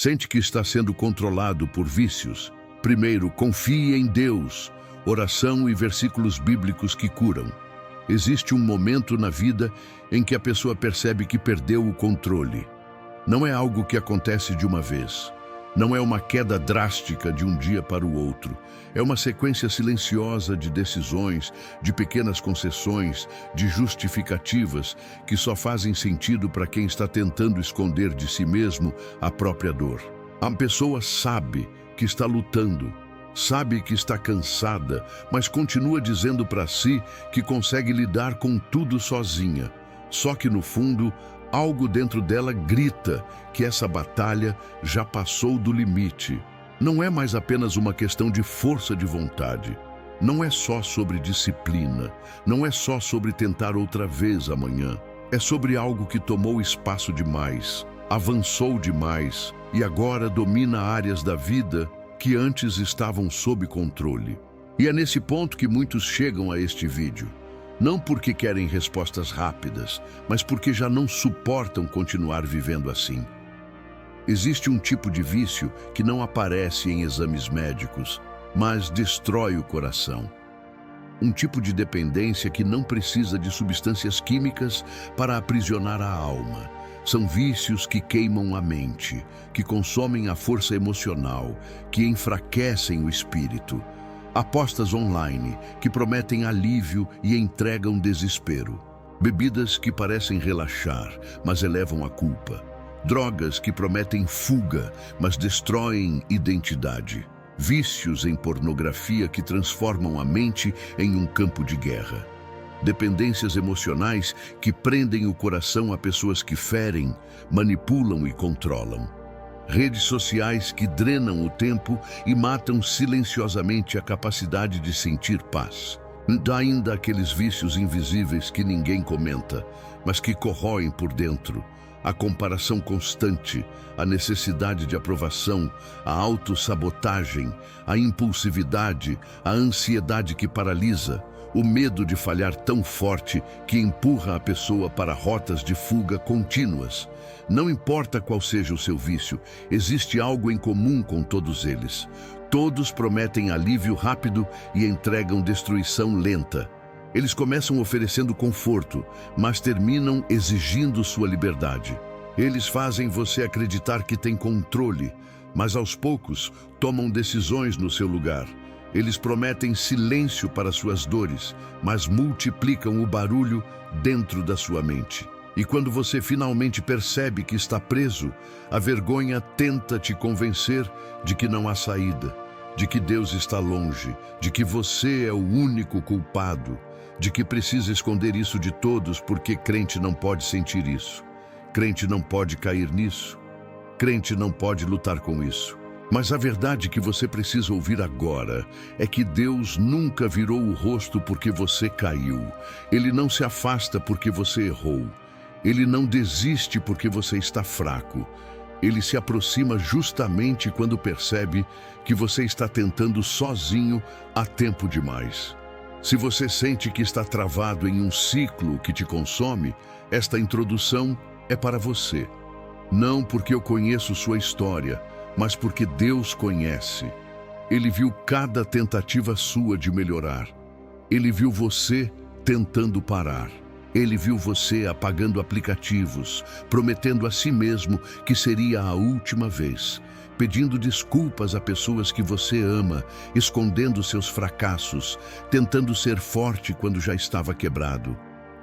Sente que está sendo controlado por vícios? Primeiro, confie em Deus, oração e versículos bíblicos que curam. Existe um momento na vida em que a pessoa percebe que perdeu o controle. Não é algo que acontece de uma vez. Não é uma queda drástica de um dia para o outro. É uma sequência silenciosa de decisões, de pequenas concessões, de justificativas que só fazem sentido para quem está tentando esconder de si mesmo a própria dor. A pessoa sabe que está lutando, sabe que está cansada, mas continua dizendo para si que consegue lidar com tudo sozinha. Só que no fundo, algo dentro dela grita que essa batalha já passou do limite. Não é mais apenas uma questão de força de vontade. Não é só sobre disciplina. Não é só sobre tentar outra vez amanhã. É sobre algo que tomou espaço demais, avançou demais e agora domina áreas da vida que antes estavam sob controle. E é nesse ponto que muitos chegam a este vídeo. Não porque querem respostas rápidas, mas porque já não suportam continuar vivendo assim. Existe um tipo de vício que não aparece em exames médicos, mas destrói o coração. Um tipo de dependência que não precisa de substâncias químicas para aprisionar a alma. São vícios que queimam a mente, que consomem a força emocional, que enfraquecem o espírito. Apostas online que prometem alívio e entregam desespero. Bebidas que parecem relaxar, mas elevam a culpa. Drogas que prometem fuga, mas destroem identidade. Vícios em pornografia que transformam a mente em um campo de guerra. Dependências emocionais que prendem o coração a pessoas que ferem, manipulam e controlam. Redes sociais que drenam o tempo e matam silenciosamente a capacidade de sentir paz. Há ainda aqueles vícios invisíveis que ninguém comenta, mas que corroem por dentro. A comparação constante, a necessidade de aprovação, a autossabotagem, a impulsividade, a ansiedade que paralisa, o medo de falhar tão forte que empurra a pessoa para rotas de fuga contínuas. Não importa qual seja o seu vício, existe algo em comum com todos eles. Todos prometem alívio rápido e entregam destruição lenta. Eles começam oferecendo conforto, mas terminam exigindo sua liberdade. Eles fazem você acreditar que tem controle, mas aos poucos tomam decisões no seu lugar. Eles prometem silêncio para suas dores, mas multiplicam o barulho dentro da sua mente. E quando você finalmente percebe que está preso, a vergonha tenta te convencer de que não há saída, de que Deus está longe, de que você é o único culpado, de que precisa esconder isso de todos porque crente não pode sentir isso, crente não pode cair nisso, crente não pode lutar com isso. Mas a verdade que você precisa ouvir agora é que Deus nunca virou o rosto porque você caiu. Ele não se afasta porque você errou. Ele não desiste porque você está fraco. Ele se aproxima justamente quando percebe que você está tentando sozinho há tempo demais. Se você sente que está travado em um ciclo que te consome, esta introdução é para você. Não porque eu conheço sua história, mas porque Deus conhece. Ele viu cada tentativa sua de melhorar. Ele viu você tentando parar. Ele viu você apagando aplicativos, prometendo a si mesmo que seria a última vez, pedindo desculpas a pessoas que você ama, escondendo seus fracassos, tentando ser forte quando já estava quebrado.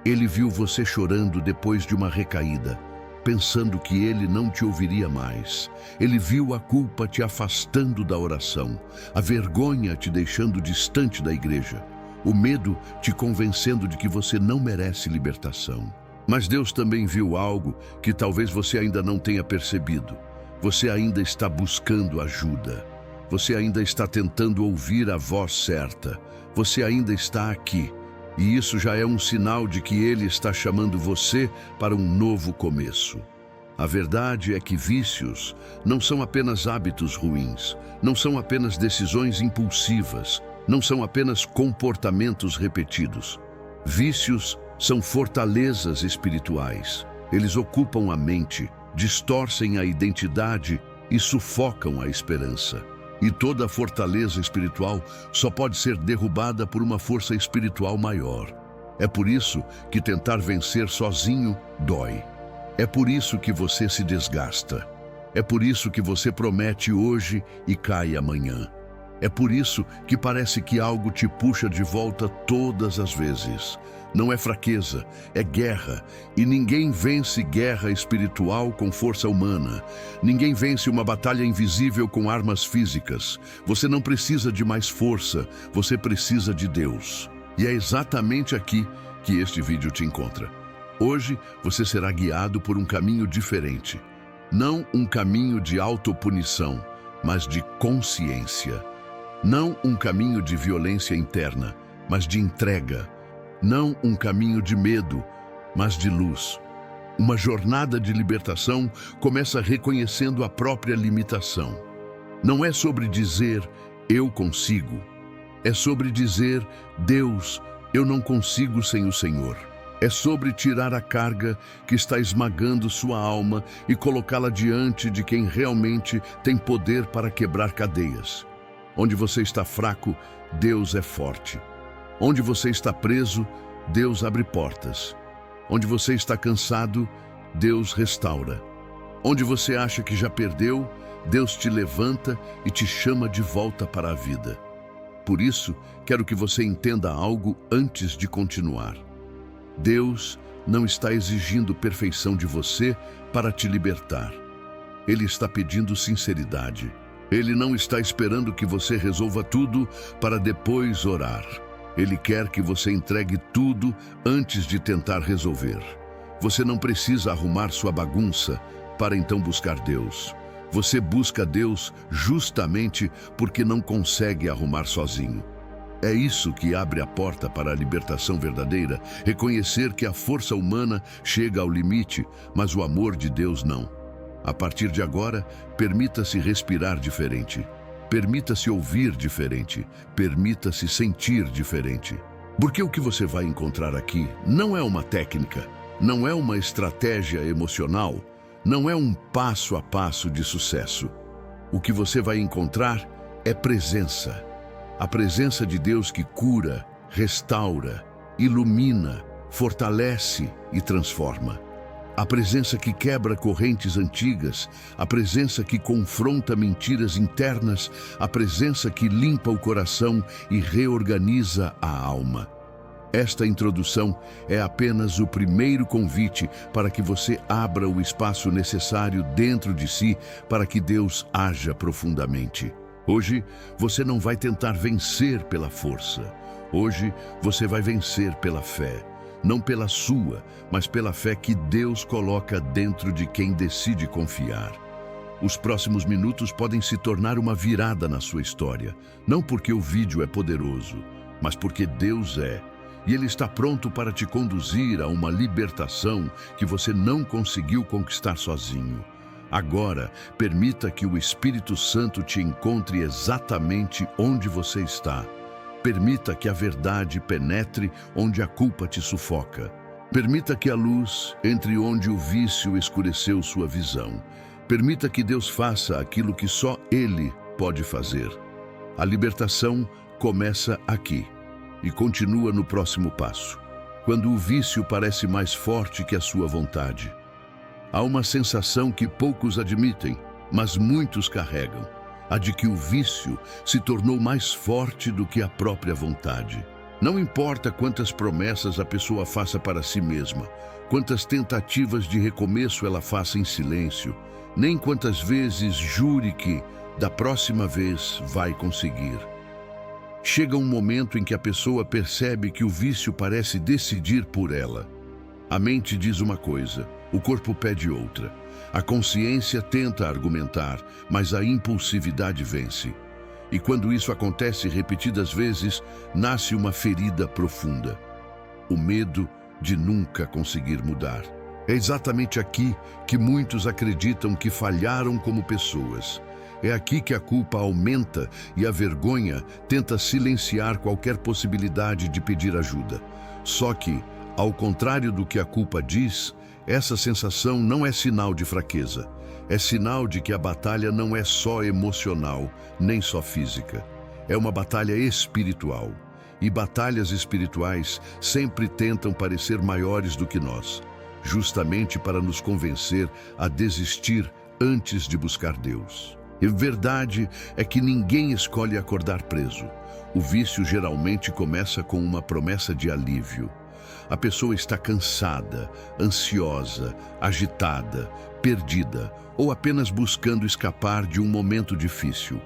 Ele viu você chorando depois de uma recaída, pensando que ele não te ouviria mais. Ele viu a culpa te afastando da oração, a vergonha te deixando distante da igreja, o medo te convencendo de que você não merece libertação. Mas Deus também viu algo que talvez você ainda não tenha percebido. Você ainda está buscando ajuda. Você ainda está tentando ouvir a voz certa. Você ainda está aqui. E isso já é um sinal de que Ele está chamando você para um novo começo. A verdade é que vícios não são apenas hábitos ruins, não são apenas decisões impulsivas, não são apenas comportamentos repetidos. Vícios são fortalezas espirituais. Eles ocupam a mente, distorcem a identidade e sufocam a esperança. E toda a fortaleza espiritual só pode ser derrubada por uma força espiritual maior. É por isso que tentar vencer sozinho dói. É por isso que você se desgasta. É por isso que você promete hoje e cai amanhã. É por isso que parece que algo te puxa de volta todas as vezes. Não é fraqueza, é guerra. E ninguém vence guerra espiritual com força humana. Ninguém vence uma batalha invisível com armas físicas. Você não precisa de mais força, você precisa de Deus. E é exatamente aqui que este vídeo te encontra. Hoje você será guiado por um caminho diferente. Não um caminho de autopunição, mas de consciência. Não um caminho de violência interna, mas de entrega. Não um caminho de medo, mas de luz. Uma jornada de libertação começa reconhecendo a própria limitação. Não é sobre dizer, eu consigo. É sobre dizer, Deus, eu não consigo sem o Senhor. É sobre tirar a carga que está esmagando sua alma e colocá-la diante de quem realmente tem poder para quebrar cadeias. Onde você está fraco, Deus é forte. Onde você está preso, Deus abre portas. Onde você está cansado, Deus restaura. Onde você acha que já perdeu, Deus te levanta e te chama de volta para a vida. Por isso, quero que você entenda algo antes de continuar. Deus não está exigindo perfeição de você para te libertar. Ele está pedindo sinceridade. Ele não está esperando que você resolva tudo para depois orar. Ele quer que você entregue tudo antes de tentar resolver. Você não precisa arrumar sua bagunça para então buscar Deus. Você busca Deus justamente porque não consegue arrumar sozinho. É isso que abre a porta para a libertação verdadeira, reconhecer que a força humana chega ao limite, mas o amor de Deus não. A partir de agora, permita-se respirar diferente. Permita-se ouvir diferente. Permita-se sentir diferente. Porque o que você vai encontrar aqui não é uma técnica, não é uma estratégia emocional, não é um passo a passo de sucesso. O que você vai encontrar é presença. A presença de Deus que cura, restaura, ilumina, fortalece e transforma. A presença que quebra correntes antigas, a presença que confronta mentiras internas, a presença que limpa o coração e reorganiza a alma. Esta introdução é apenas o primeiro convite para que você abra o espaço necessário dentro de si para que Deus haja profundamente. Hoje, você não vai tentar vencer pela força. Hoje, você vai vencer pela fé. Não pela sua, mas pela fé que Deus coloca dentro de quem decide confiar. Os próximos minutos podem se tornar uma virada na sua história, não porque o vídeo é poderoso, mas porque Deus é, e Ele está pronto para te conduzir a uma libertação que você não conseguiu conquistar sozinho. Agora, permita que o Espírito Santo te encontre exatamente onde você está. Permita que a verdade penetre onde a culpa te sufoca. Permita que a luz entre onde o vício escureceu sua visão. Permita que Deus faça aquilo que só Ele pode fazer. A libertação começa aqui e continua no próximo passo, quando o vício parece mais forte que a sua vontade. Há uma sensação que poucos admitem, mas muitos carregam. A de que o vício se tornou mais forte do que a própria vontade. Não importa quantas promessas a pessoa faça para si mesma, quantas tentativas de recomeço ela faça em silêncio, nem quantas vezes jure que, da próxima vez, vai conseguir. Chega um momento em que a pessoa percebe que o vício parece decidir por ela. A mente diz uma coisa, o corpo pede outra. A consciência tenta argumentar, mas a impulsividade vence. E quando isso acontece repetidas vezes, nasce uma ferida profunda. O medo de nunca conseguir mudar. É exatamente aqui que muitos acreditam que falharam como pessoas. É aqui que a culpa aumenta e a vergonha tenta silenciar qualquer possibilidade de pedir ajuda. Só que, ao contrário do que a culpa diz, essa sensação não é sinal de fraqueza. É sinal de que a batalha não é só emocional, nem só física. É uma batalha espiritual. E batalhas espirituais sempre tentam parecer maiores do que nós, justamente para nos convencer a desistir antes de buscar Deus. E a verdade é que ninguém escolhe acordar preso. O vício geralmente começa com uma promessa de alívio. A pessoa está cansada, ansiosa, agitada, perdida ou apenas buscando escapar de um momento difícil.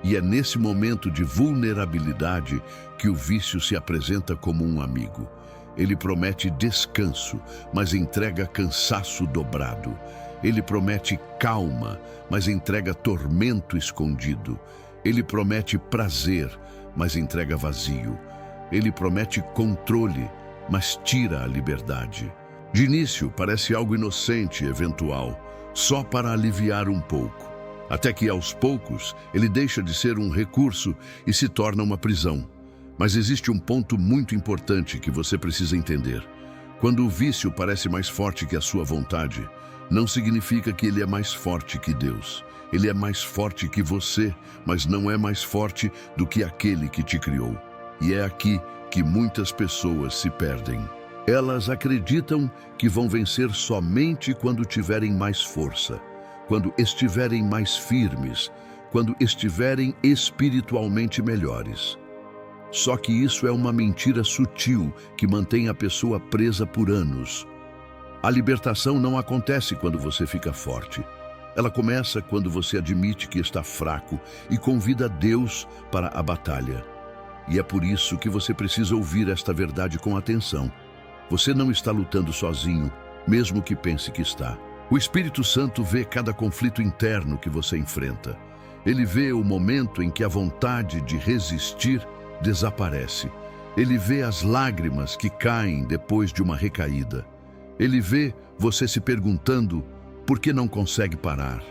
E é nesse momento de vulnerabilidade que o vício se apresenta como um amigo. Ele promete descanso, mas entrega cansaço dobrado. Ele promete calma, mas entrega tormento escondido. Ele promete prazer, mas entrega vazio. Ele promete controle, mas tira a liberdade. De início, parece algo inocente e eventual, só para aliviar um pouco. Até que, aos poucos, ele deixa de ser um recurso e se torna uma prisão. Mas existe um ponto muito importante que você precisa entender. Quando o vício parece mais forte que a sua vontade, não significa que ele é mais forte que Deus. Ele é mais forte que você, mas não é mais forte do que aquele que te criou. E é aqui que muitas pessoas se perdem. Elas acreditam que vão vencer somente quando tiverem mais força, quando estiverem mais firmes, quando estiverem espiritualmente melhores. Só que isso é uma mentira sutil que mantém a pessoa presa por anos. A libertação não acontece quando você fica forte. Ela começa quando você admite que está fraco e convida Deus para a batalha. E é por isso que você precisa ouvir esta verdade com atenção. Você não está lutando sozinho, mesmo que pense que está. O Espírito Santo vê cada conflito interno que você enfrenta. Ele vê o momento em que a vontade de resistir desaparece. Ele vê as lágrimas que caem depois de uma recaída. Ele vê você se perguntando por que não consegue parar.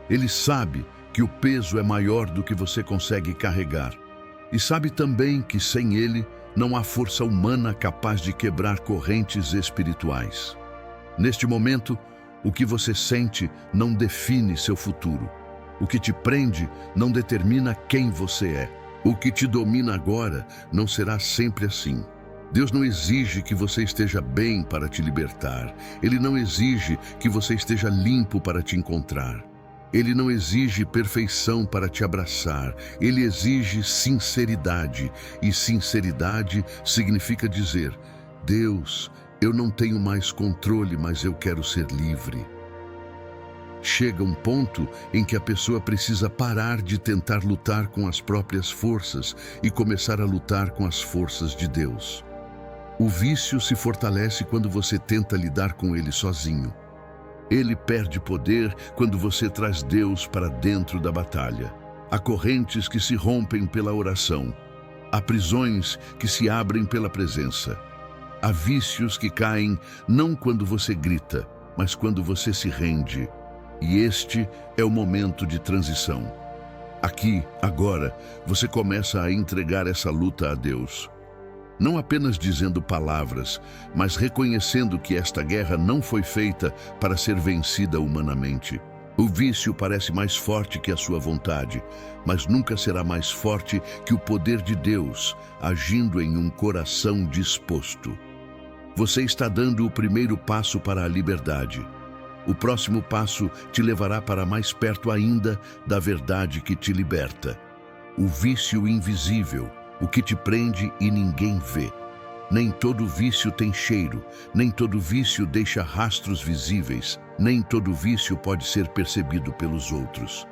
Ele sabe que o peso é maior do que você consegue carregar. E sabe também que sem ele não há força humana capaz de quebrar correntes espirituais. Neste momento, o que você sente não define seu futuro. O que te prende não determina quem você é. O que te domina agora não será sempre assim. Deus não exige que você esteja bem para te libertar. Ele não exige que você esteja limpo para te encontrar. Ele não exige perfeição para te abraçar. Ele exige sinceridade. E sinceridade significa dizer: Deus, eu não tenho mais controle, mas eu quero ser livre. Chega um ponto em que a pessoa precisa parar de tentar lutar com as próprias forças e começar a lutar com as forças de Deus. O vício se fortalece quando você tenta lidar com ele sozinho. Ele perde poder quando você traz Deus para dentro da batalha. Há correntes que se rompem pela oração. Há prisões que se abrem pela presença. Há vícios que caem não quando você grita, mas quando você se rende. E este é o momento de transição. Aqui, agora, você começa a entregar essa luta a Deus. Não apenas dizendo palavras, mas reconhecendo que esta guerra não foi feita para ser vencida humanamente. O vício parece mais forte que a sua vontade, mas nunca será mais forte que o poder de Deus agindo em um coração disposto. Você está dando o primeiro passo para a liberdade. O próximo passo te levará para mais perto ainda da verdade que te liberta. O vício invisível, o que te prende e ninguém vê. Nem todo vício tem cheiro, nem todo vício deixa rastros visíveis, nem todo vício pode ser percebido pelos outros.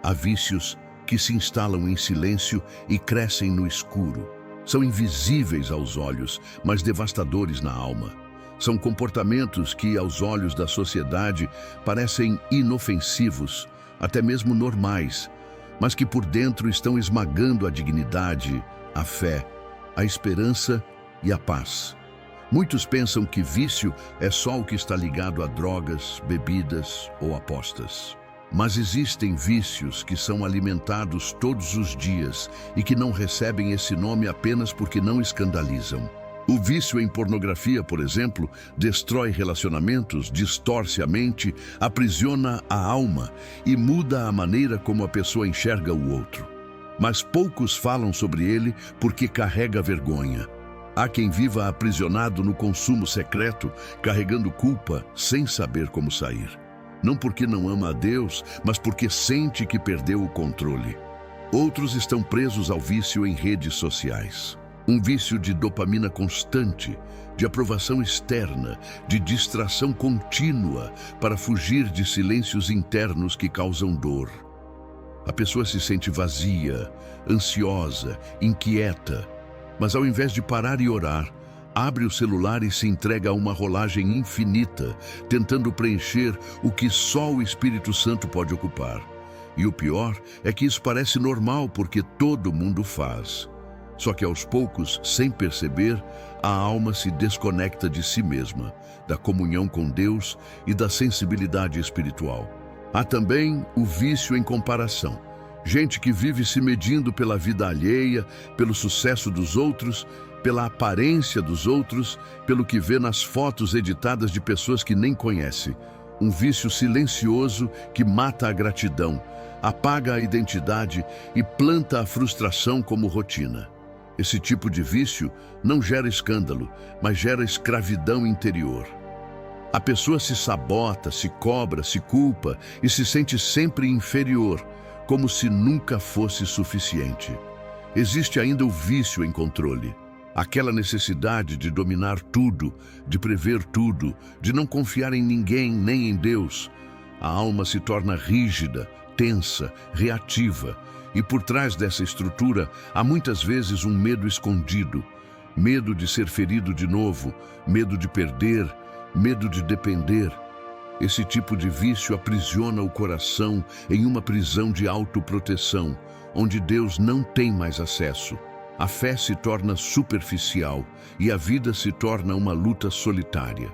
Há vícios que se instalam em silêncio e crescem no escuro. São invisíveis aos olhos, mas devastadores na alma. São comportamentos que, aos olhos da sociedade, parecem inofensivos, até mesmo normais, mas que por dentro estão esmagando a dignidade, a fé, a esperança e a paz. Muitos pensam que vício é só o que está ligado a drogas, bebidas ou apostas. Mas existem vícios que são alimentados todos os dias e que não recebem esse nome apenas porque não escandalizam. O vício em pornografia, por exemplo, destrói relacionamentos, distorce a mente, aprisiona a alma e muda a maneira como a pessoa enxerga o outro. Mas poucos falam sobre ele porque carrega vergonha. Há quem viva aprisionado no consumo secreto, carregando culpa sem saber como sair. Não porque não ama a Deus, mas porque sente que perdeu o controle. Outros estão presos ao vício em redes sociais. Um vício de dopamina constante, de aprovação externa, de distração contínua para fugir de silêncios internos que causam dor. A pessoa se sente vazia, ansiosa, inquieta, mas ao invés de parar e orar, abre o celular e se entrega a uma rolagem infinita, tentando preencher o que só o Espírito Santo pode ocupar. E o pior é que isso parece normal porque todo mundo faz. Só que aos poucos, sem perceber, a alma se desconecta de si mesma, da comunhão com Deus e da sensibilidade espiritual. Há também o vício em comparação. Gente que vive se medindo pela vida alheia, pelo sucesso dos outros, pela aparência dos outros, pelo que vê nas fotos editadas de pessoas que nem conhece. Um vício silencioso que mata a gratidão, apaga a identidade e planta a frustração como rotina. Esse tipo de vício não gera escândalo, mas gera escravidão interior. A pessoa se sabota, se cobra, se culpa e se sente sempre inferior, como se nunca fosse suficiente. Existe ainda o vício em controle. Aquela necessidade de dominar tudo, de prever tudo, de não confiar em ninguém nem em Deus. A alma se torna rígida, tensa, reativa. E por trás dessa estrutura há muitas vezes um medo escondido. Medo de ser ferido de novo, medo de perder, medo de depender. Esse tipo de vício aprisiona o coração em uma prisão de autoproteção, onde Deus não tem mais acesso. A fé se torna superficial e a vida se torna uma luta solitária.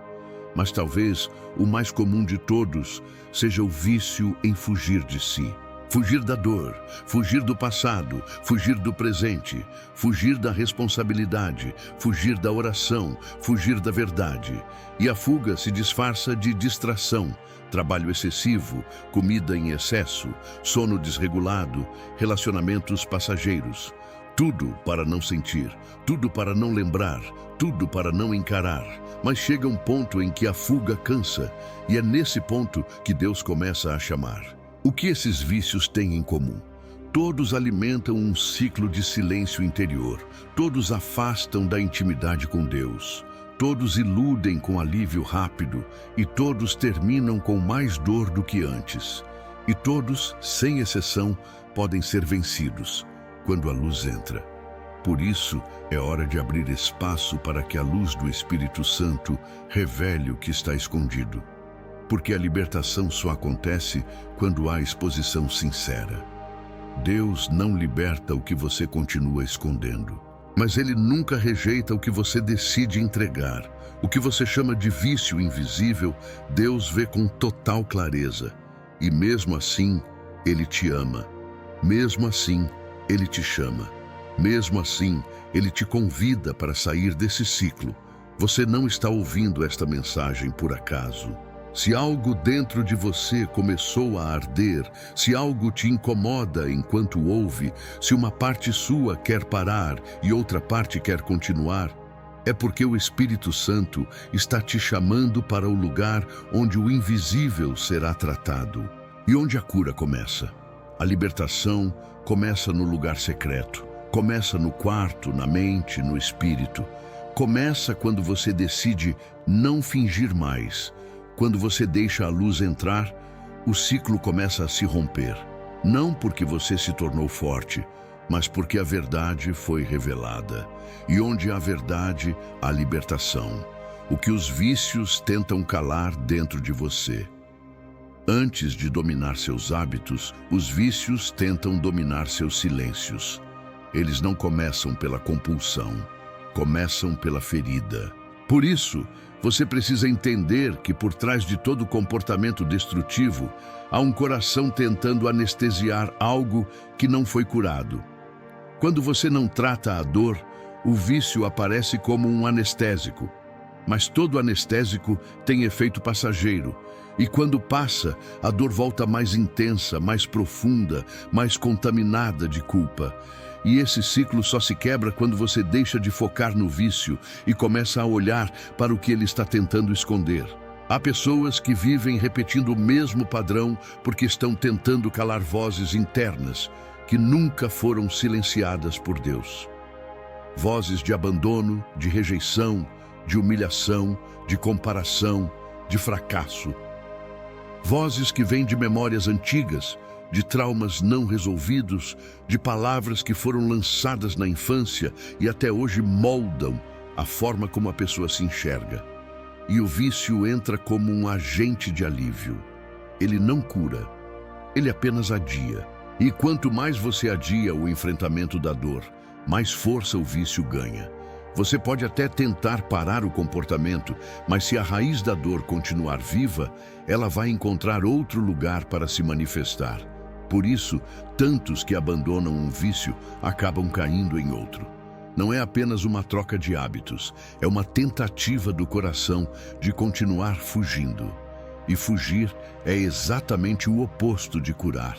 Mas talvez o mais comum de todos seja o vício em fugir de si. Fugir da dor, fugir do passado, fugir do presente, fugir da responsabilidade, fugir da oração, fugir da verdade. E a fuga se disfarça de distração, trabalho excessivo, comida em excesso, sono desregulado, relacionamentos passageiros. Tudo para não sentir, tudo para não lembrar, tudo para não encarar. Mas chega um ponto em que a fuga cansa, e é nesse ponto que Deus começa a chamar. O que esses vícios têm em comum? Todos alimentam um ciclo de silêncio interior. Todos afastam da intimidade com Deus. Todos iludem com alívio rápido e todos terminam com mais dor do que antes. E todos, sem exceção, podem ser vencidos quando a luz entra. Por isso, é hora de abrir espaço para que a luz do Espírito Santo revele o que está escondido. Porque a libertação só acontece quando há exposição sincera. Deus não liberta o que você continua escondendo, mas Ele nunca rejeita o que você decide entregar. O que você chama de vício invisível, Deus vê com total clareza. E mesmo assim, Ele te ama. Mesmo assim, Ele te chama. Mesmo assim, Ele te convida para sair desse ciclo. Você não está ouvindo esta mensagem por acaso. Se algo dentro de você começou a arder, se algo te incomoda enquanto ouve, se uma parte sua quer parar e outra parte quer continuar, é porque o Espírito Santo está te chamando para o lugar onde o invisível será tratado. E onde a cura começa? A libertação começa no lugar secreto, começa no quarto, na mente, no espírito. Começa quando você decide não fingir mais. Quando você deixa a luz entrar, o ciclo começa a se romper. Não porque você se tornou forte, mas porque a verdade foi revelada. E onde há verdade, há libertação. O que os vícios tentam calar dentro de você. Antes de dominar seus hábitos, os vícios tentam dominar seus silêncios. Eles não começam pela compulsão, começam pela ferida. Por isso, você precisa entender que por trás de todo comportamento destrutivo, há um coração tentando anestesiar algo que não foi curado. Quando você não trata a dor, o vício aparece como um anestésico. Mas todo anestésico tem efeito passageiro. E quando passa, a dor volta mais intensa, mais profunda, mais contaminada de culpa. E esse ciclo só se quebra quando você deixa de focar no vício e começa a olhar para o que ele está tentando esconder. Há pessoas que vivem repetindo o mesmo padrão porque estão tentando calar vozes internas que nunca foram silenciadas por Deus. Vozes de abandono, de rejeição, de humilhação, de comparação, de fracasso. Vozes que vêm de memórias antigas, de traumas não resolvidos, de palavras que foram lançadas na infância e até hoje moldam a forma como a pessoa se enxerga. E o vício entra como um agente de alívio. Ele não cura, ele apenas adia. E quanto mais você adia o enfrentamento da dor, mais força o vício ganha. Você pode até tentar parar o comportamento, mas se a raiz da dor continuar viva, ela vai encontrar outro lugar para se manifestar. Por isso, tantos que abandonam um vício acabam caindo em outro. Não é apenas uma troca de hábitos, é uma tentativa do coração de continuar fugindo. E fugir é exatamente o oposto de curar.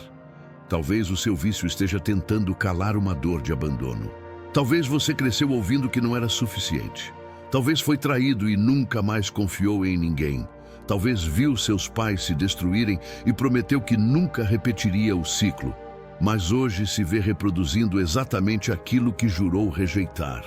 Talvez o seu vício esteja tentando calar uma dor de abandono. Talvez você cresceu ouvindo que não era suficiente. Talvez foi traído e nunca mais confiou em ninguém. Talvez viu seus pais se destruírem e prometeu que nunca repetiria o ciclo. Mas hoje se vê reproduzindo exatamente aquilo que jurou rejeitar.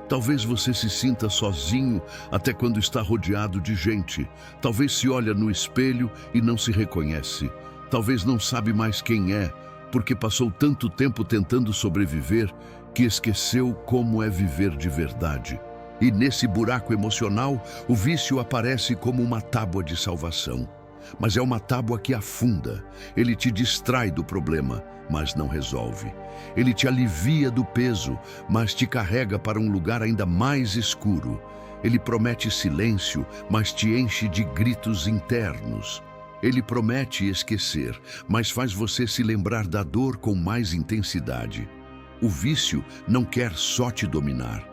Talvez você se sinta sozinho até quando está rodeado de gente. Talvez se olha no espelho e não se reconhece. Talvez não sabe mais quem é, porque passou tanto tempo tentando sobreviver que esqueceu como é viver de verdade. E nesse buraco emocional, o vício aparece como uma tábua de salvação. Mas é uma tábua que afunda. Ele te distrai do problema, mas não resolve. Ele te alivia do peso, mas te carrega para um lugar ainda mais escuro. Ele promete silêncio, mas te enche de gritos internos. Ele promete esquecer, mas faz você se lembrar da dor com mais intensidade. O vício não quer só te dominar.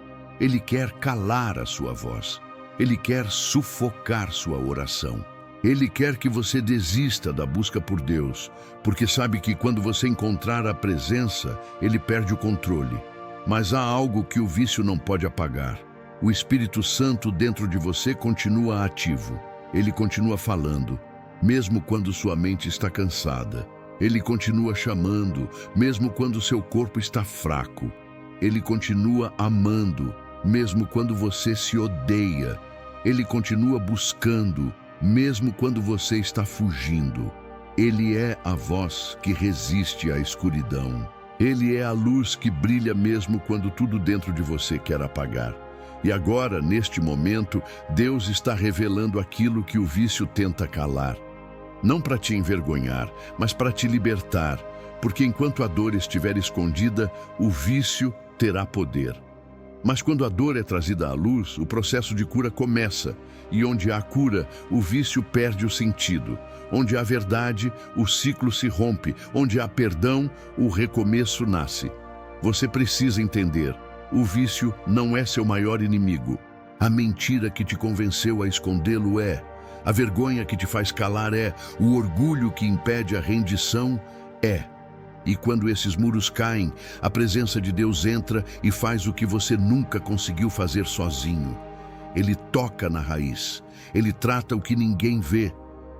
Ele quer calar a sua voz. Ele quer sufocar sua oração. Ele quer que você desista da busca por Deus, porque sabe que quando você encontrar a presença, ele perde o controle. Mas há algo que o vício não pode apagar. O Espírito Santo dentro de você continua ativo. Ele continua falando, mesmo quando sua mente está cansada. Ele continua chamando, mesmo quando seu corpo está fraco. Ele continua amando, mesmo quando você se odeia. Ele continua buscando, mesmo quando você está fugindo. Ele é a voz que resiste à escuridão. Ele é a luz que brilha mesmo quando tudo dentro de você quer apagar. E agora, neste momento, Deus está revelando aquilo que o vício tenta calar. Não para te envergonhar, mas para te libertar, porque enquanto a dor estiver escondida, o vício terá poder. Mas quando a dor é trazida à luz, o processo de cura começa, e onde há cura, o vício perde o sentido. Onde há verdade, o ciclo se rompe. Onde há perdão, o recomeço nasce. Você precisa entender, o vício não é seu maior inimigo. A mentira que te convenceu a escondê-lo é. A vergonha que te faz calar é, o orgulho que impede a rendição é. E quando esses muros caem, a presença de Deus entra e faz o que você nunca conseguiu fazer sozinho. Ele toca na raiz, ele trata o que ninguém vê,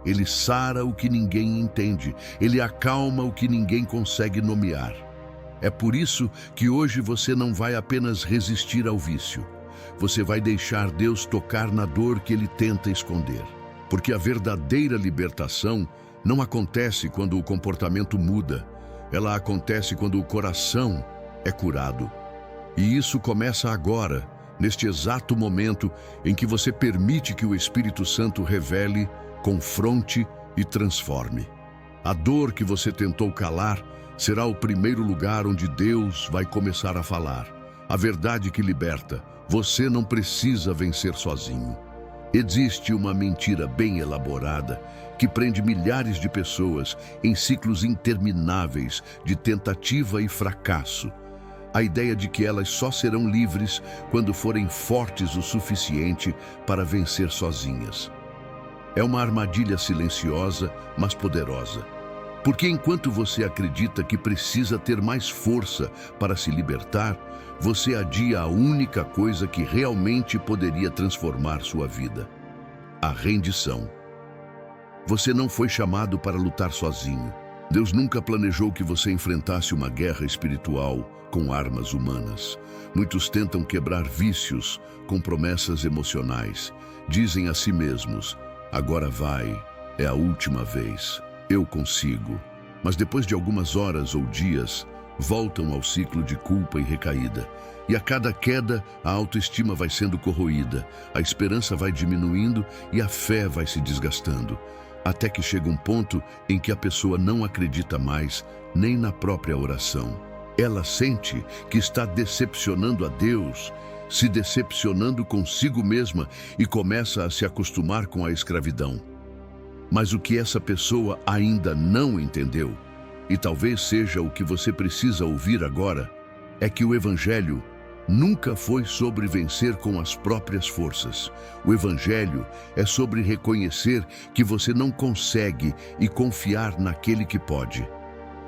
ele sara o que ninguém entende, ele acalma o que ninguém consegue nomear. É por isso que hoje você não vai apenas resistir ao vício, você vai deixar Deus tocar na dor que ele tenta esconder. Porque a verdadeira libertação não acontece quando o comportamento muda. Ela acontece quando o coração é curado. E isso começa agora, neste exato momento em que você permite que o Espírito Santo revele, confronte e transforme. A dor que você tentou calar será o primeiro lugar onde Deus vai começar a falar. A verdade que liberta, você não precisa vencer sozinho. Existe uma mentira bem elaborada que prende milhares de pessoas em ciclos intermináveis de tentativa e fracasso. A ideia de que elas só serão livres quando forem fortes o suficiente para vencer sozinhas. É uma armadilha silenciosa, mas poderosa. Porque enquanto você acredita que precisa ter mais força para se libertar, você adia a única coisa que realmente poderia transformar sua vida: a rendição. Você não foi chamado para lutar sozinho. Deus nunca planejou que você enfrentasse uma guerra espiritual com armas humanas. Muitos tentam quebrar vícios com promessas emocionais. Dizem a si mesmos: agora vai, é a última vez, eu consigo. Mas depois de algumas horas ou dias, voltam ao ciclo de culpa e recaída. E a cada queda, a autoestima vai sendo corroída, a esperança vai diminuindo e a fé vai se desgastando. Até que chega um ponto em que a pessoa não acredita mais nem na própria oração. Ela sente que está decepcionando a Deus, se decepcionando consigo mesma e começa a se acostumar com a escravidão. Mas o que essa pessoa ainda não entendeu, e talvez seja o que você precisa ouvir agora, é que o Evangelho nunca foi sobre vencer com as próprias forças. O Evangelho é sobre reconhecer que você não consegue e confiar naquele que pode.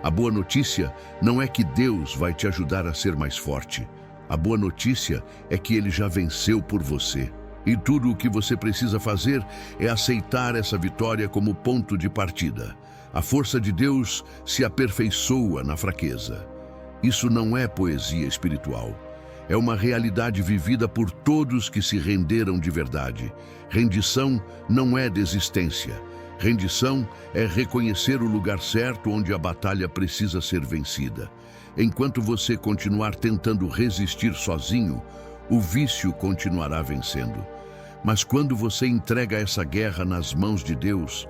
A boa notícia não é que Deus vai te ajudar a ser mais forte. A boa notícia é que Ele já venceu por você. E tudo o que você precisa fazer é aceitar essa vitória como ponto de partida. A força de Deus se aperfeiçoa na fraqueza. Isso não é poesia espiritual. É uma realidade vivida por todos que se renderam de verdade. Rendição não é desistência. Rendição é reconhecer o lugar certo onde a batalha precisa ser vencida. Enquanto você continuar tentando resistir sozinho, o vício continuará vencendo. Mas quando você entrega essa guerra nas mãos de Deus,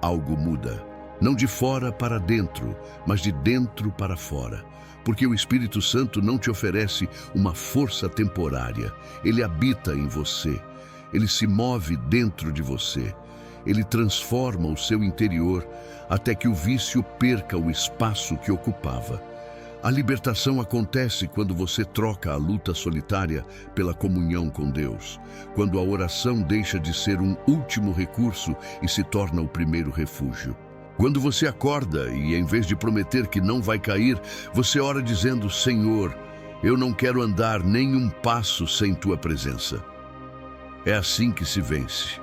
algo muda. Não de fora para dentro, mas de dentro para fora. Porque o Espírito Santo não te oferece uma força temporária. Ele habita em você. Ele se move dentro de você. Ele transforma o seu interior até que o vício perca o espaço que ocupava. A libertação acontece quando você troca a luta solitária pela comunhão com Deus, quando a oração deixa de ser um último recurso e se torna o primeiro refúgio. Quando você acorda e, em vez de prometer que não vai cair, você ora dizendo: Senhor, eu não quero andar nem um passo sem Tua presença. É assim que se vence,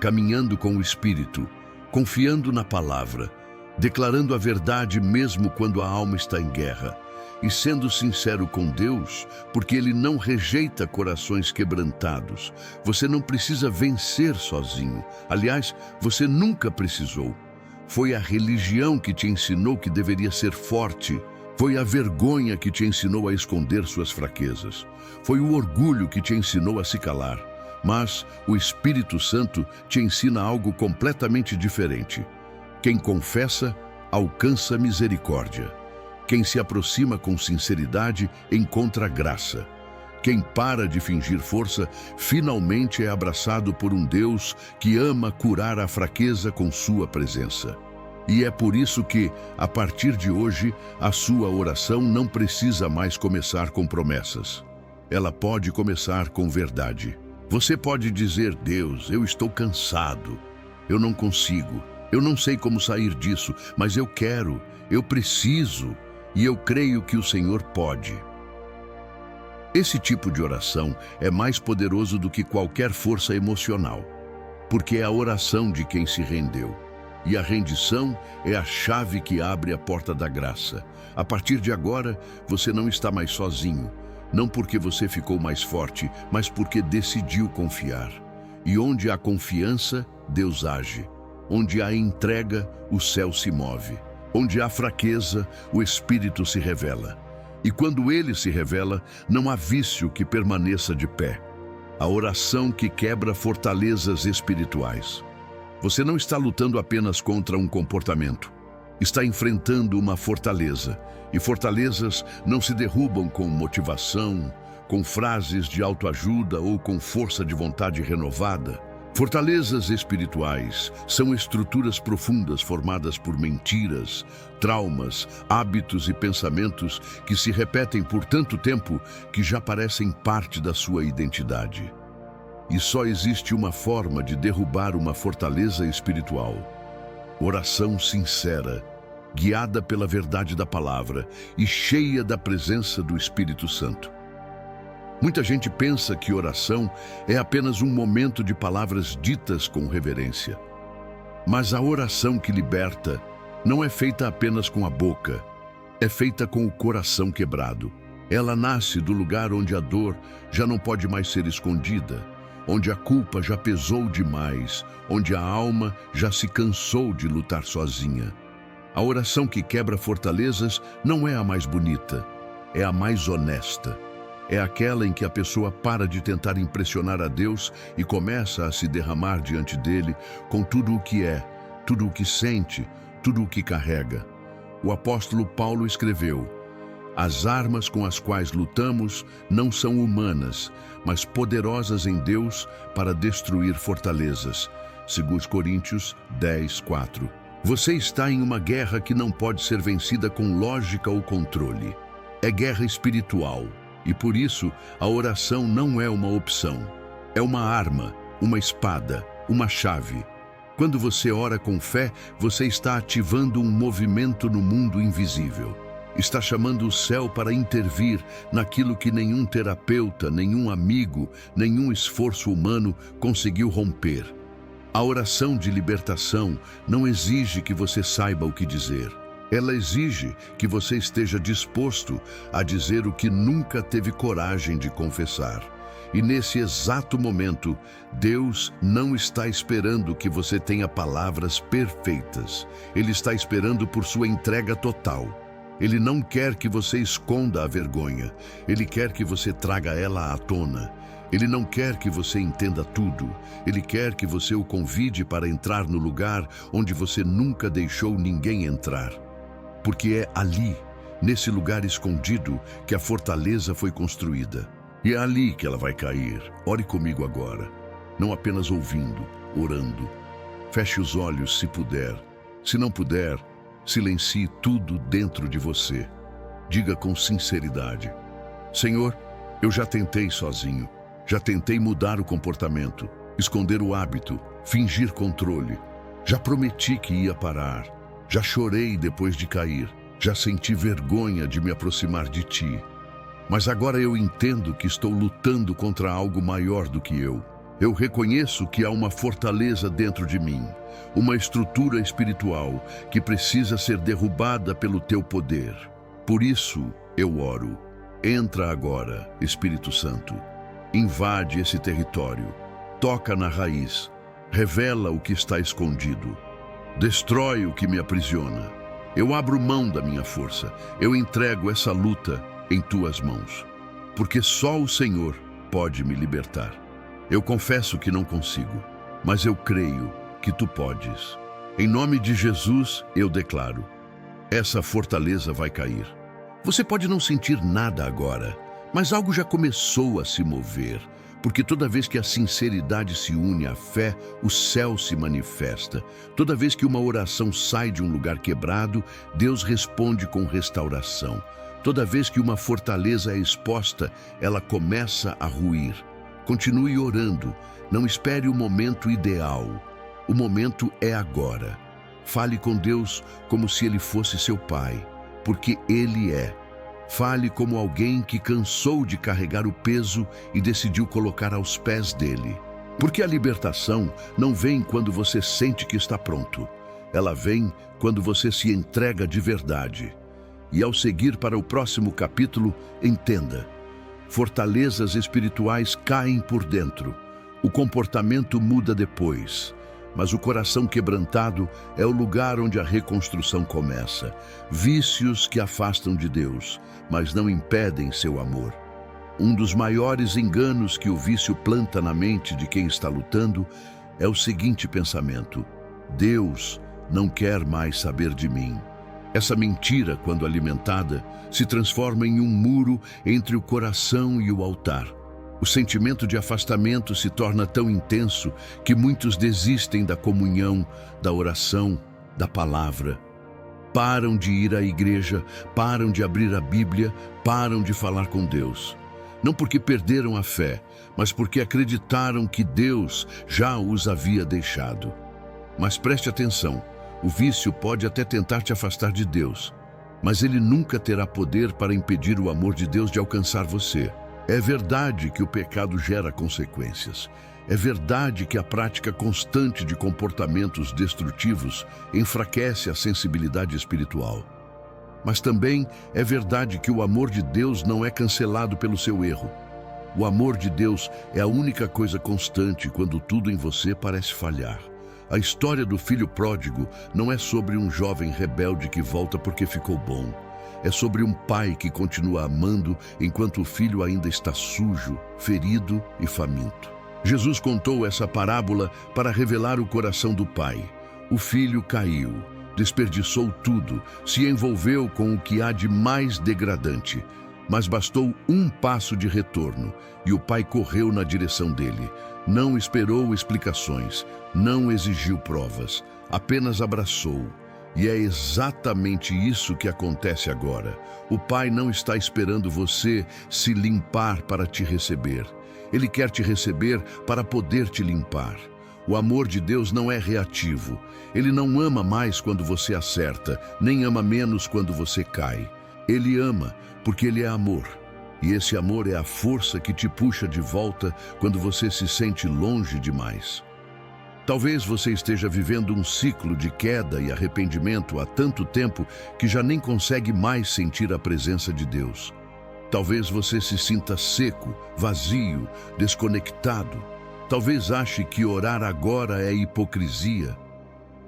caminhando com o Espírito, confiando na palavra, declarando a verdade mesmo quando a alma está em guerra, e sendo sincero com Deus, porque Ele não rejeita corações quebrantados. Você não precisa vencer sozinho. Aliás, você nunca precisou. Foi a religião que te ensinou que deveria ser forte. Foi a vergonha que te ensinou a esconder suas fraquezas. Foi o orgulho que te ensinou a se calar. Mas o Espírito Santo te ensina algo completamente diferente. Quem confessa, alcança misericórdia. Quem se aproxima com sinceridade, encontra graça. Quem para de fingir força, finalmente é abraçado por um Deus que ama curar a fraqueza com sua presença. E é por isso que, a partir de hoje, a sua oração não precisa mais começar com promessas. Ela pode começar com verdade. Você pode dizer: Deus, eu estou cansado, eu não consigo, eu não sei como sair disso, mas eu quero, eu preciso, e eu creio que o Senhor pode. Esse tipo de oração é mais poderoso do que qualquer força emocional, porque é a oração de quem se rendeu. E a rendição é a chave que abre a porta da graça. A partir de agora, você não está mais sozinho, não porque você ficou mais forte, mas porque decidiu confiar. E onde há confiança, Deus age. Onde há entrega, o céu se move. Onde há fraqueza, o Espírito se revela. E quando Ele se revela, não há vício que permaneça de pé. A oração que quebra fortalezas espirituais. Você não está lutando apenas contra um comportamento. Está enfrentando uma fortaleza. E fortalezas não se derrubam com motivação, com frases de autoajuda ou com força de vontade renovada. Fortalezas espirituais são estruturas profundas formadas por mentiras, traumas, hábitos e pensamentos que se repetem por tanto tempo que já parecem parte da sua identidade. E só existe uma forma de derrubar uma fortaleza espiritual: oração sincera, guiada pela verdade da palavra e cheia da presença do Espírito Santo. Muita gente pensa que oração é apenas um momento de palavras ditas com reverência. Mas a oração que liberta não é feita apenas com a boca, é feita com o coração quebrado. Ela nasce do lugar onde a dor já não pode mais ser escondida, onde a culpa já pesou demais, onde a alma já se cansou de lutar sozinha. A oração que quebra fortalezas não é a mais bonita, é a mais honesta. É aquela em que a pessoa para de tentar impressionar a Deus e começa a se derramar diante dele com tudo o que é, tudo o que sente, tudo o que carrega. O apóstolo Paulo escreveu: "As armas com as quais lutamos não são humanas, mas poderosas em Deus para destruir fortalezas." 2 Coríntios 10:4. Você está em uma guerra que não pode ser vencida com lógica ou controle. É guerra espiritual. E por isso, a oração não é uma opção. É uma arma, uma espada, uma chave. Quando você ora com fé, você está ativando um movimento no mundo invisível. Está chamando o céu para intervir naquilo que nenhum terapeuta, nenhum amigo, nenhum esforço humano conseguiu romper. A oração de libertação não exige que você saiba o que dizer. Ela exige que você esteja disposto a dizer o que nunca teve coragem de confessar. E nesse exato momento, Deus não está esperando que você tenha palavras perfeitas. Ele está esperando por sua entrega total. Ele não quer que você esconda a vergonha. Ele quer que você traga ela à tona. Ele não quer que você entenda tudo. Ele quer que você o convide para entrar no lugar onde você nunca deixou ninguém entrar. Porque é ali, nesse lugar escondido, que a fortaleza foi construída. E é ali que ela vai cair. Ore comigo agora, não apenas ouvindo, orando. Feche os olhos se puder. Se não puder, silencie tudo dentro de você. Diga com sinceridade: Senhor, eu já tentei sozinho. Já tentei mudar o comportamento, esconder o hábito, fingir controle. Já prometi que ia parar. Já chorei depois de cair, já senti vergonha de me aproximar de ti. Mas agora eu entendo que estou lutando contra algo maior do que eu. Eu reconheço que há uma fortaleza dentro de mim, uma estrutura espiritual que precisa ser derrubada pelo teu poder. Por isso eu oro. Entra agora, Espírito Santo. Invade esse território. Toca na raiz. Revela o que está escondido. Destrói o que me aprisiona. Eu abro mão da minha força. Eu entrego essa luta em tuas mãos. Porque só o Senhor pode me libertar. Eu confesso que não consigo, mas eu creio que tu podes. Em nome de Jesus, eu declaro: essa fortaleza vai cair. Você pode não sentir nada agora, mas algo já começou a se mover. Porque toda vez que a sinceridade se une à fé, o céu se manifesta. Toda vez que uma oração sai de um lugar quebrado, Deus responde com restauração. Toda vez que uma fortaleza é exposta, ela começa a ruir. Continue orando. Não espere o momento ideal. O momento é agora. Fale com Deus como se Ele fosse seu Pai, porque Ele é. Fale como alguém que cansou de carregar o peso e decidiu colocar aos pés dele. Porque a libertação não vem quando você sente que está pronto. Ela vem quando você se entrega de verdade. E ao seguir para o próximo capítulo, entenda: fortalezas espirituais caem por dentro. O comportamento muda depois. Mas o coração quebrantado é o lugar onde a reconstrução começa. Vícios que afastam de Deus, mas não impedem seu amor. Um dos maiores enganos que o vício planta na mente de quem está lutando é o seguinte pensamento: Deus não quer mais saber de mim. Essa mentira, quando alimentada, se transforma em um muro entre o coração e o altar. O sentimento de afastamento se torna tão intenso que muitos desistem da comunhão, da oração, da palavra. Param de ir à igreja, param de abrir a Bíblia, param de falar com Deus. Não porque perderam a fé, mas porque acreditaram que Deus já os havia deixado. Mas preste atenção, o vício pode até tentar te afastar de Deus, mas ele nunca terá poder para impedir o amor de Deus de alcançar você. É verdade que o pecado gera consequências. É verdade que a prática constante de comportamentos destrutivos enfraquece a sensibilidade espiritual. Mas também é verdade que o amor de Deus não é cancelado pelo seu erro. O amor de Deus é a única coisa constante quando tudo em você parece falhar. A história do filho pródigo não é sobre um jovem rebelde que volta porque ficou bom. É sobre um pai que continua amando enquanto o filho ainda está sujo, ferido e faminto. Jesus contou essa parábola para revelar o coração do pai. O filho caiu, desperdiçou tudo, se envolveu com o que há de mais degradante. Mas bastou um passo de retorno e o pai correu na direção dele. Não esperou explicações, não exigiu provas, apenas abraçou. E é exatamente isso que acontece agora. O pai não está esperando você se limpar para te receber. Ele quer te receber para poder te limpar. O amor de Deus não é reativo. Ele não ama mais quando você acerta, nem ama menos quando você cai. Ele ama porque ele é amor. E esse amor é a força que te puxa de volta quando você se sente longe demais. Talvez você esteja vivendo um ciclo de queda e arrependimento há tanto tempo que já nem consegue mais sentir a presença de Deus. Talvez você se sinta seco, vazio, desconectado. Talvez ache que orar agora é hipocrisia.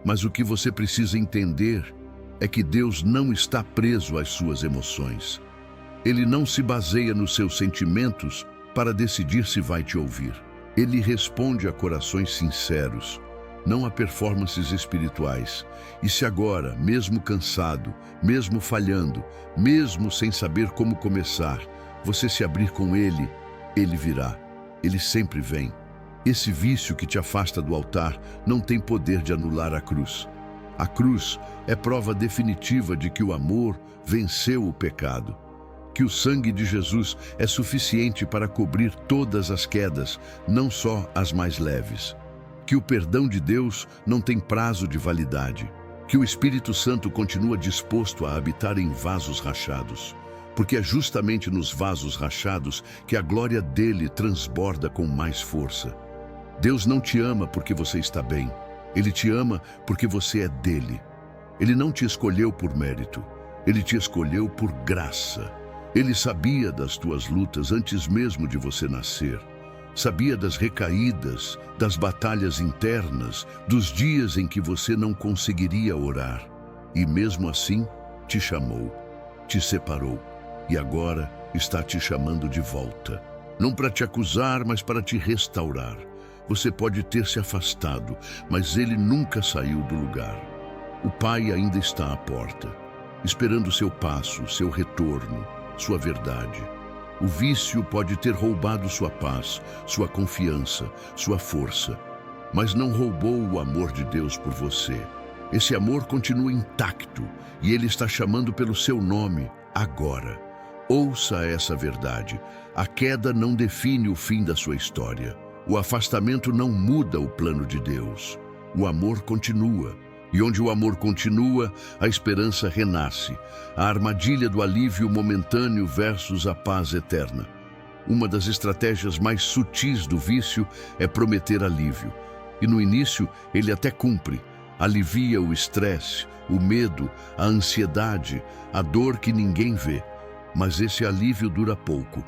Mas o que você precisa entender é que Deus não está preso às suas emoções. Ele não se baseia nos seus sentimentos para decidir se vai te ouvir. Ele responde a corações sinceros, não a performances espirituais. E se agora, mesmo cansado, mesmo falhando, mesmo sem saber como começar, você se abrir com Ele, Ele virá. Ele sempre vem. Esse vício que te afasta do altar não tem poder de anular a cruz. A cruz é prova definitiva de que o amor venceu o pecado. Que o sangue de Jesus é suficiente para cobrir todas as quedas, não só as mais leves. Que o perdão de Deus não tem prazo de validade. Que o Espírito Santo continua disposto a habitar em vasos rachados. Porque é justamente nos vasos rachados que a glória dele transborda com mais força. Deus não te ama porque você está bem. Ele te ama porque você é dele. Ele não te escolheu por mérito. Ele te escolheu por graça. Ele sabia das tuas lutas antes mesmo de você nascer. Sabia das recaídas, das batalhas internas, dos dias em que você não conseguiria orar. E mesmo assim, te chamou, te separou e agora está te chamando de volta. Não para te acusar, mas para te restaurar. Você pode ter se afastado, mas ele nunca saiu do lugar. O Pai ainda está à porta, esperando seu passo, seu retorno, sua verdade. O vício pode ter roubado sua paz, sua confiança, sua força, mas não roubou o amor de Deus por você. Esse amor continua intacto e Ele está chamando pelo seu nome agora. Ouça essa verdade. A queda não define o fim da sua história. O afastamento não muda o plano de Deus. O amor continua. E onde o amor continua, a esperança renasce. A armadilha do alívio momentâneo versus a paz eterna. Uma das estratégias mais sutis do vício é prometer alívio. E no início, ele até cumpre. Alivia o estresse, o medo, a ansiedade, a dor que ninguém vê. Mas esse alívio dura pouco.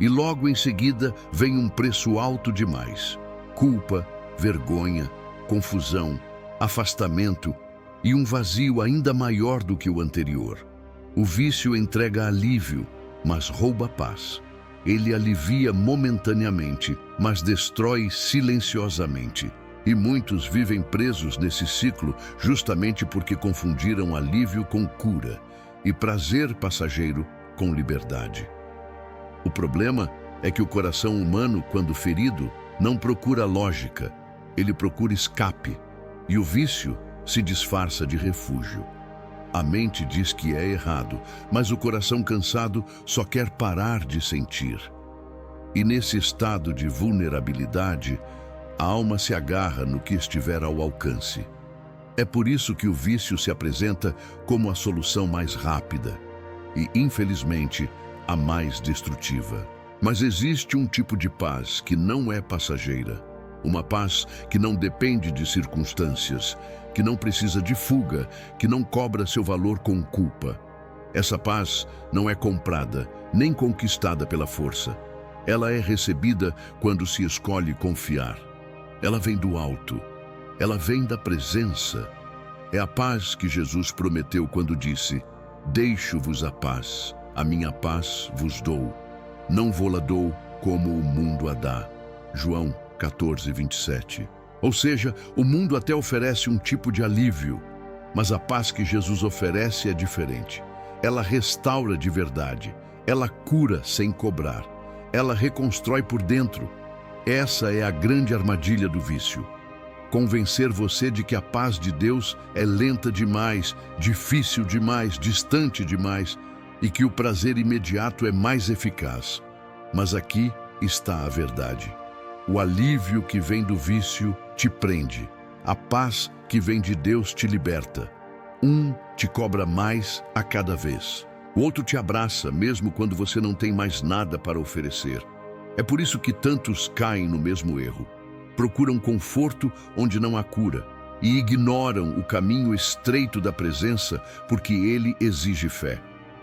E logo em seguida vem um preço alto demais. Culpa, vergonha, confusão, afastamento e um vazio ainda maior do que o anterior. O vício entrega alívio, mas rouba paz. Ele alivia momentaneamente, mas destrói silenciosamente. E muitos vivem presos nesse ciclo justamente porque confundiram alívio com cura e prazer passageiro com liberdade. O problema é que o coração humano, quando ferido, não procura lógica, ele procura escape, e o vício se disfarça de refúgio. A mente diz que é errado, mas o coração cansado só quer parar de sentir. E nesse estado de vulnerabilidade, a alma se agarra no que estiver ao alcance. É por isso que o vício se apresenta como a solução mais rápida e, infelizmente, a mais destrutiva. Mas existe um tipo de paz que não é passageira. Uma paz que não depende de circunstâncias, que não precisa de fuga, que não cobra seu valor com culpa. Essa paz não é comprada, nem conquistada pela força. Ela é recebida quando se escolhe confiar. Ela vem do alto. Ela vem da presença. É a paz que Jesus prometeu quando disse: "Deixo-vos a paz, a minha paz vos dou. Não vou-la dou como o mundo a dá." João 14:27. Ou seja, o mundo até oferece um tipo de alívio, mas a paz que Jesus oferece é diferente. Ela restaura de verdade, ela cura sem cobrar, ela reconstrói por dentro. Essa é a grande armadilha do vício. Convencer você de que a paz de Deus é lenta demais, difícil demais, distante demais e que o prazer imediato é mais eficaz. Mas aqui está a verdade. O alívio que vem do vício te prende. A paz que vem de Deus te liberta. Um te cobra mais a cada vez. O outro te abraça mesmo quando você não tem mais nada para oferecer. É por isso que tantos caem no mesmo erro. Procuram conforto onde não há cura e ignoram o caminho estreito da presença porque ele exige fé.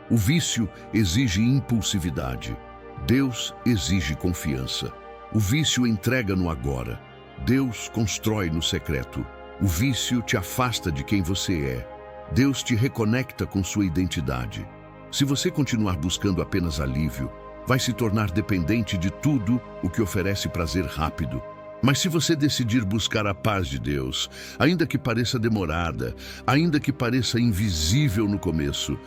O vício exige impulsividade. Deus exige confiança. O vício entrega no agora. Deus constrói no secreto. O vício te afasta de quem você é. Deus te reconecta com sua identidade. Se você continuar buscando apenas alívio, vai se tornar dependente de tudo o que oferece prazer rápido. Mas se você decidir buscar a paz de Deus, ainda que pareça demorada, ainda que pareça invisível no começo,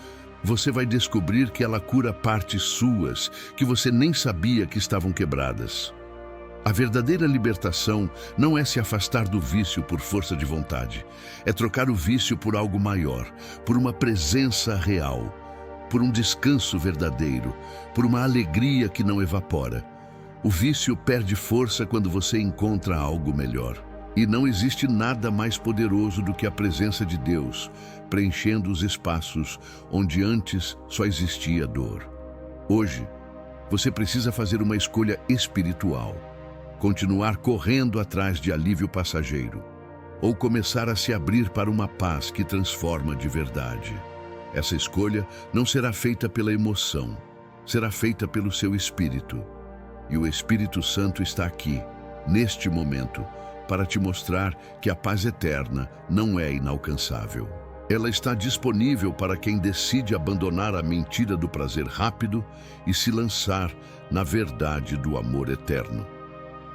você vai descobrir que ela cura partes suas que você nem sabia que estavam quebradas. A verdadeira libertação não é se afastar do vício por força de vontade. É trocar o vício por algo maior, por uma presença real, por um descanso verdadeiro, por uma alegria que não evapora. O vício perde força quando você encontra algo melhor. E não existe nada mais poderoso do que a presença de Deus, preenchendo os espaços onde antes só existia dor. Hoje, você precisa fazer uma escolha espiritual. Continuar correndo atrás de alívio passageiro, ou começar a se abrir para uma paz que transforma de verdade. Essa escolha não será feita pela emoção, será feita pelo seu espírito. E o Espírito Santo está aqui, neste momento, para te mostrar que a paz eterna não é inalcançável. Ela está disponível para quem decide abandonar a mentira do prazer rápido e se lançar na verdade do amor eterno.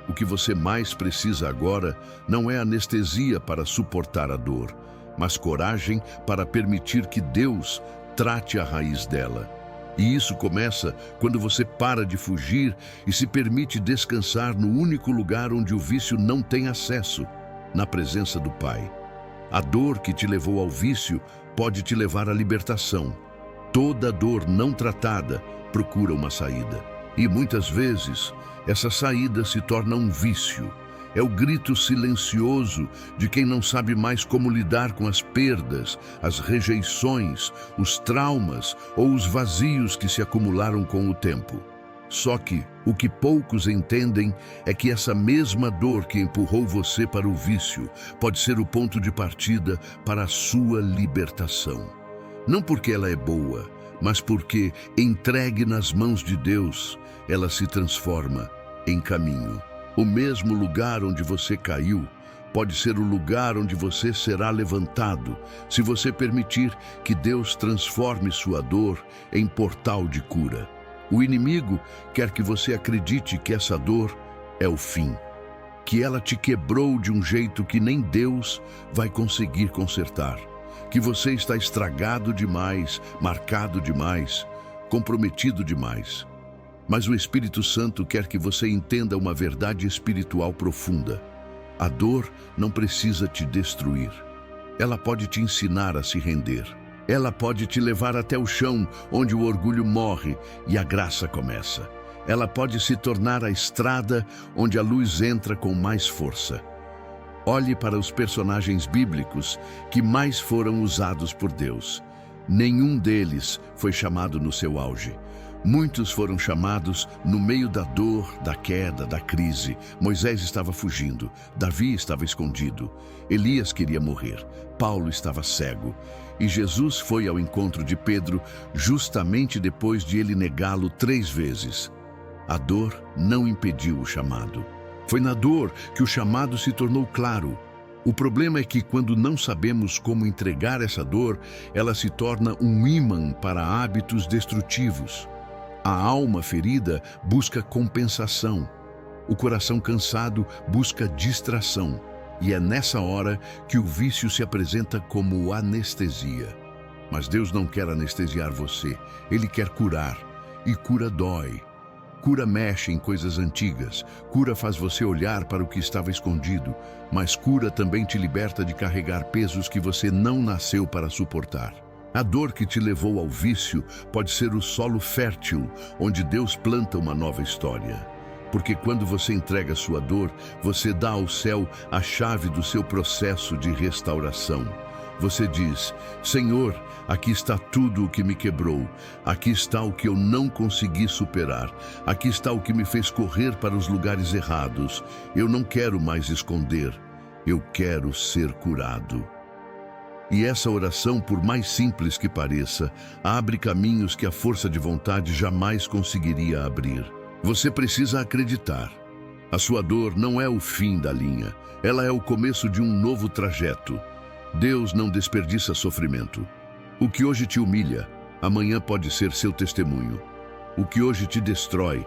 O que você mais precisa agora não é anestesia para suportar a dor, mas coragem para permitir que Deus trate a raiz dela. E isso começa quando você para de fugir e se permite descansar no único lugar onde o vício não tem acesso, na presença do Pai. A dor que te levou ao vício pode te levar à libertação. Toda dor não tratada procura uma saída. E muitas vezes, essa saída se torna um vício. É o grito silencioso de quem não sabe mais como lidar com as perdas, as rejeições, os traumas ou os vazios que se acumularam com o tempo. Só que o que poucos entendem é que essa mesma dor que empurrou você para o vício pode ser o ponto de partida para a sua libertação. Não porque ela é boa, mas porque, entregue nas mãos de Deus, ela se transforma em caminho. O mesmo lugar onde você caiu pode ser o lugar onde você será levantado, se você permitir que Deus transforme sua dor em portal de cura. O inimigo quer que você acredite que essa dor é o fim, que ela te quebrou de um jeito que nem Deus vai conseguir consertar, que você está estragado demais, marcado demais, comprometido demais. Mas o Espírito Santo quer que você entenda uma verdade espiritual profunda. A dor não precisa te destruir. Ela pode te ensinar a se render. Ela pode te levar até o chão, onde o orgulho morre e a graça começa. Ela pode se tornar a estrada onde a luz entra com mais força. Olhe para os personagens bíblicos que mais foram usados por Deus. Nenhum deles foi chamado no seu auge. Muitos foram chamados no meio da dor, da queda, da crise. Moisés estava fugindo, Davi estava escondido, Elias queria morrer, Paulo estava cego. E Jesus foi ao encontro de Pedro justamente depois de ele negá-lo 3 vezes. A dor não impediu o chamado. Foi na dor que o chamado se tornou claro. O problema é que quando não sabemos como entregar essa dor, ela se torna um ímã para hábitos destrutivos. A alma ferida busca compensação. O coração cansado busca distração. E é nessa hora que o vício se apresenta como anestesia. Mas Deus não quer anestesiar você. Ele quer curar. E cura dói. Cura mexe em coisas antigas. Cura faz você olhar para o que estava escondido. Mas cura também te liberta de carregar pesos que você não nasceu para suportar. A dor que te levou ao vício pode ser o solo fértil, onde Deus planta uma nova história. Porque quando você entrega sua dor, você dá ao céu a chave do seu processo de restauração. Você diz: Senhor, aqui está tudo o que me quebrou. Aqui está o que eu não consegui superar. Aqui está o que me fez correr para os lugares errados. Eu não quero mais esconder. Eu quero ser curado. E essa oração, por mais simples que pareça, abre caminhos que a força de vontade jamais conseguiria abrir. Você precisa acreditar. A sua dor não é o fim da linha. Ela é o começo de um novo trajeto. Deus não desperdiça sofrimento. O que hoje te humilha, amanhã pode ser seu testemunho. O que hoje te destrói,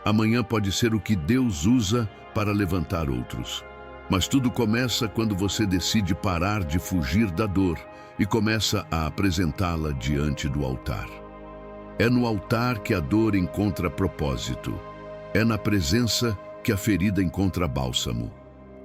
amanhã pode ser o que Deus usa para levantar outros. Mas tudo começa quando você decide parar de fugir da dor e começa a apresentá-la diante do altar. É no altar que a dor encontra propósito. É na presença que a ferida encontra bálsamo.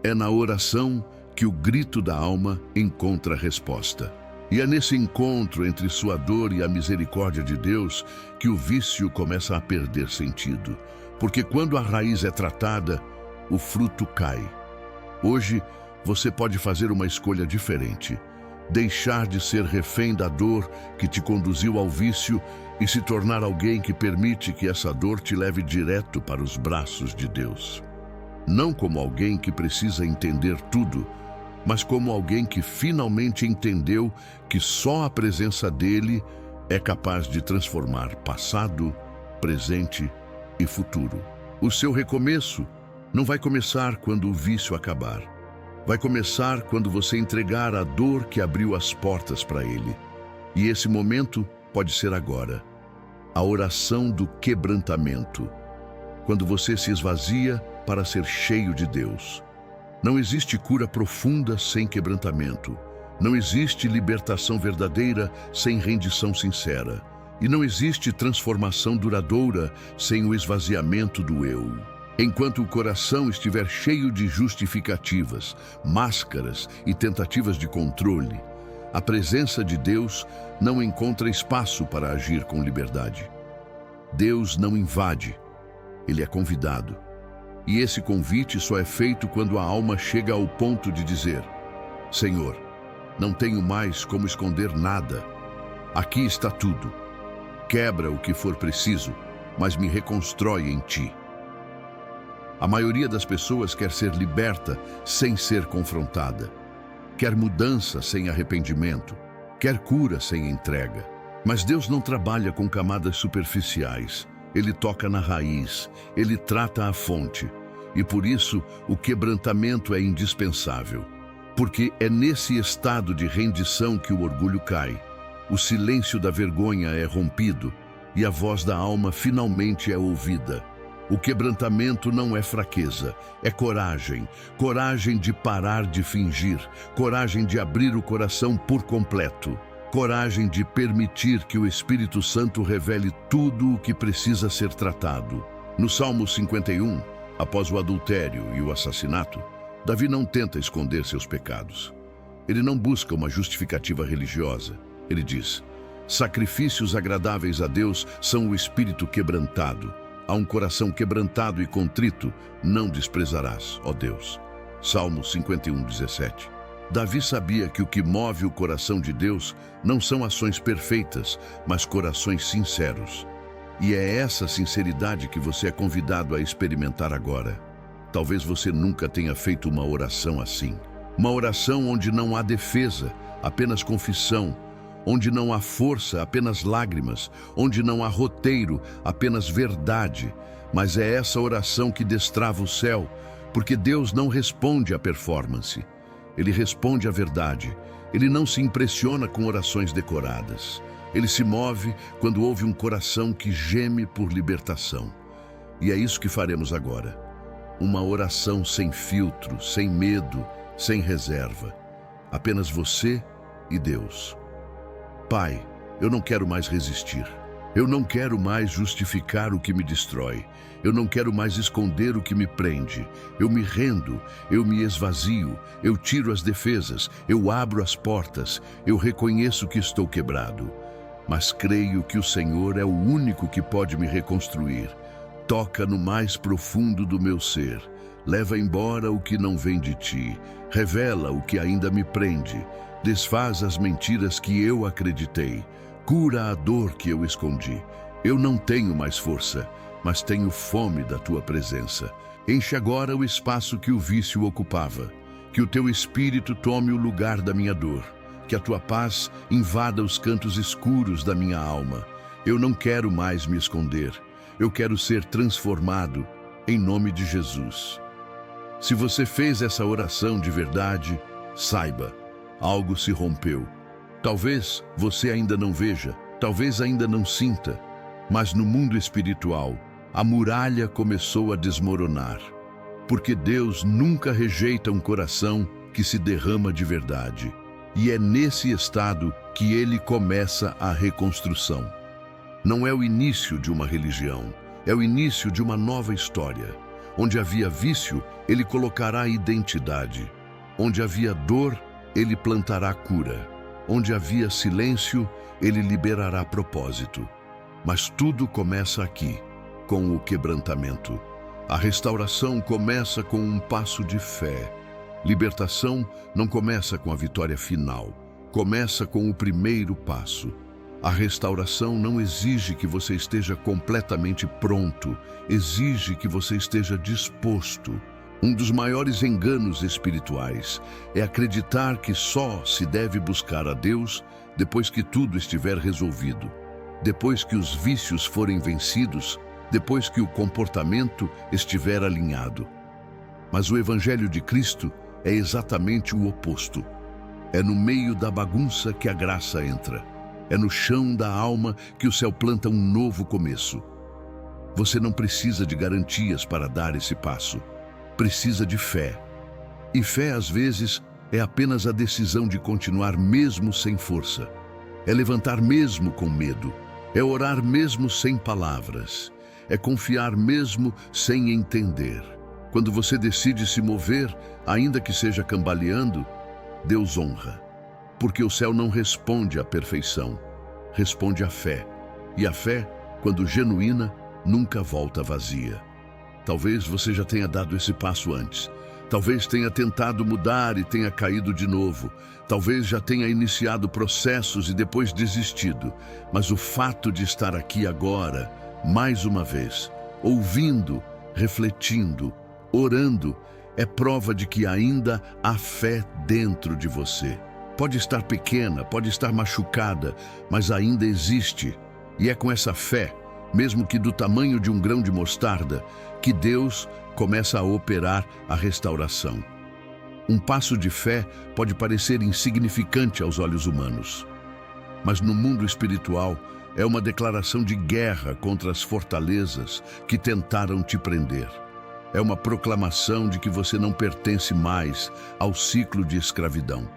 É na oração que o grito da alma encontra resposta. E é nesse encontro entre sua dor e a misericórdia de Deus que o vício começa a perder sentido. Porque quando a raiz é tratada, o fruto cai. Hoje, você pode fazer uma escolha diferente. Deixar de ser refém da dor que te conduziu ao vício e se tornar alguém que permite que essa dor te leve direto para os braços de Deus. Não como alguém que precisa entender tudo, mas como alguém que finalmente entendeu que só a presença dele é capaz de transformar passado, presente e futuro. O seu recomeço não vai começar quando o vício acabar. Vai começar quando você entregar a dor que abriu as portas para ele. E esse momento pode ser agora. A oração do quebrantamento. Quando você se esvazia para ser cheio de Deus. Não existe cura profunda sem quebrantamento. Não existe libertação verdadeira sem rendição sincera. E não existe transformação duradoura sem o esvaziamento do eu. Enquanto o coração estiver cheio de justificativas, máscaras e tentativas de controle, a presença de Deus não encontra espaço para agir com liberdade. Deus não invade, ele é convidado. E esse convite só é feito quando a alma chega ao ponto de dizer: Senhor, não tenho mais como esconder nada. Aqui está tudo. Quebra o que for preciso, mas me reconstrói em ti. A maioria das pessoas quer ser liberta sem ser confrontada. Quer mudança sem arrependimento. Quer cura sem entrega. Mas Deus não trabalha com camadas superficiais. Ele toca na raiz. Ele trata a fonte. E por isso, o quebrantamento é indispensável. Porque é nesse estado de rendição que o orgulho cai. O silêncio da vergonha é rompido e a voz da alma finalmente é ouvida. O quebrantamento não é fraqueza, é coragem. Coragem de parar de fingir, coragem de abrir o coração por completo. coragem de permitir que o Espírito Santo revele tudo o que precisa ser tratado. No Salmo 51, após o adultério e o assassinato, Davi não tenta esconder seus pecados. Ele não busca uma justificativa religiosa. Ele diz: sacrifícios agradáveis a Deus são o espírito quebrantado. A um coração quebrantado e contrito não desprezarás, ó Deus. Salmo 51, 17. Davi sabia que o que move o coração de Deus não são ações perfeitas, mas corações sinceros. E é essa sinceridade que você é convidado a experimentar agora. Talvez você nunca tenha feito uma oração assim. Uma oração onde não há defesa, apenas confissão. Onde não há força, apenas lágrimas. Onde não há roteiro, apenas verdade. Mas é essa oração que destrava o céu, porque Deus não responde à performance. Ele responde à verdade. Ele não se impressiona com orações decoradas. Ele se move quando ouve um coração que geme por libertação. E é isso que faremos agora. Uma oração sem filtro, sem medo, sem reserva. Apenas você e Deus. Pai, eu não quero mais resistir. Eu não quero mais justificar o que me destrói. Eu não quero mais esconder o que me prende. Eu me rendo, eu me esvazio, eu tiro as defesas, eu abro as portas, eu reconheço que estou quebrado. Mas creio que o Senhor é o único que pode me reconstruir. Toca no mais profundo do meu ser. Leva embora o que não vem de ti. Revela o que ainda me prende. Desfaz as mentiras que eu acreditei. Cura a dor que eu escondi. Eu não tenho mais força, mas tenho fome da tua presença. Enche agora o espaço que o vício ocupava. Que o teu espírito tome o lugar da minha dor. Que a tua paz invada os cantos escuros da minha alma. Eu não quero mais me esconder. Eu quero ser transformado em nome de Jesus. Se você fez essa oração de verdade, saiba, algo se rompeu. Talvez você ainda não veja, talvez ainda não sinta, mas no mundo espiritual, a muralha começou a desmoronar. Porque Deus nunca rejeita um coração que se derrama de verdade. E é nesse estado que ele começa a reconstrução. Não é o início de uma religião, é o início de uma nova história. Onde havia vício, ele colocará identidade. Onde havia dor, ele plantará cura. Onde havia silêncio, ele liberará propósito. Mas tudo começa aqui, com o quebrantamento. A restauração começa com um passo de fé. Libertação não começa com a vitória final, começa com o primeiro passo. A restauração não exige que você esteja completamente pronto, exige que você esteja disposto. Um dos maiores enganos espirituais é acreditar que só se deve buscar a Deus depois que tudo estiver resolvido, depois que os vícios forem vencidos, depois que o comportamento estiver alinhado. Mas o Evangelho de Cristo é exatamente o oposto. É no meio da bagunça que a graça entra. É no chão da alma que o céu planta um novo começo. Você não precisa de garantias para dar esse passo. Precisa de fé. E fé, às vezes, é apenas a decisão de continuar mesmo sem força. É levantar mesmo com medo. É orar mesmo sem palavras. É confiar mesmo sem entender. Quando você decide se mover, ainda que seja cambaleando, Deus honra. Porque o céu não responde à perfeição, responde à fé. E a fé, quando genuína, nunca volta vazia. Talvez você já tenha dado esse passo antes. Talvez tenha tentado mudar e tenha caído de novo. Talvez já tenha iniciado processos e depois desistido. Mas o fato de estar aqui agora, mais uma vez, ouvindo, refletindo, orando, é prova de que ainda há fé dentro de você. Pode estar pequena, pode estar machucada, mas ainda existe. E é com essa fé, mesmo que do tamanho de um grão de mostarda, que Deus começa a operar a restauração. Um passo de fé pode parecer insignificante aos olhos humanos, mas no mundo espiritual é uma declaração de guerra contra as fortalezas que tentaram te prender. É uma proclamação de que você não pertence mais ao ciclo de escravidão.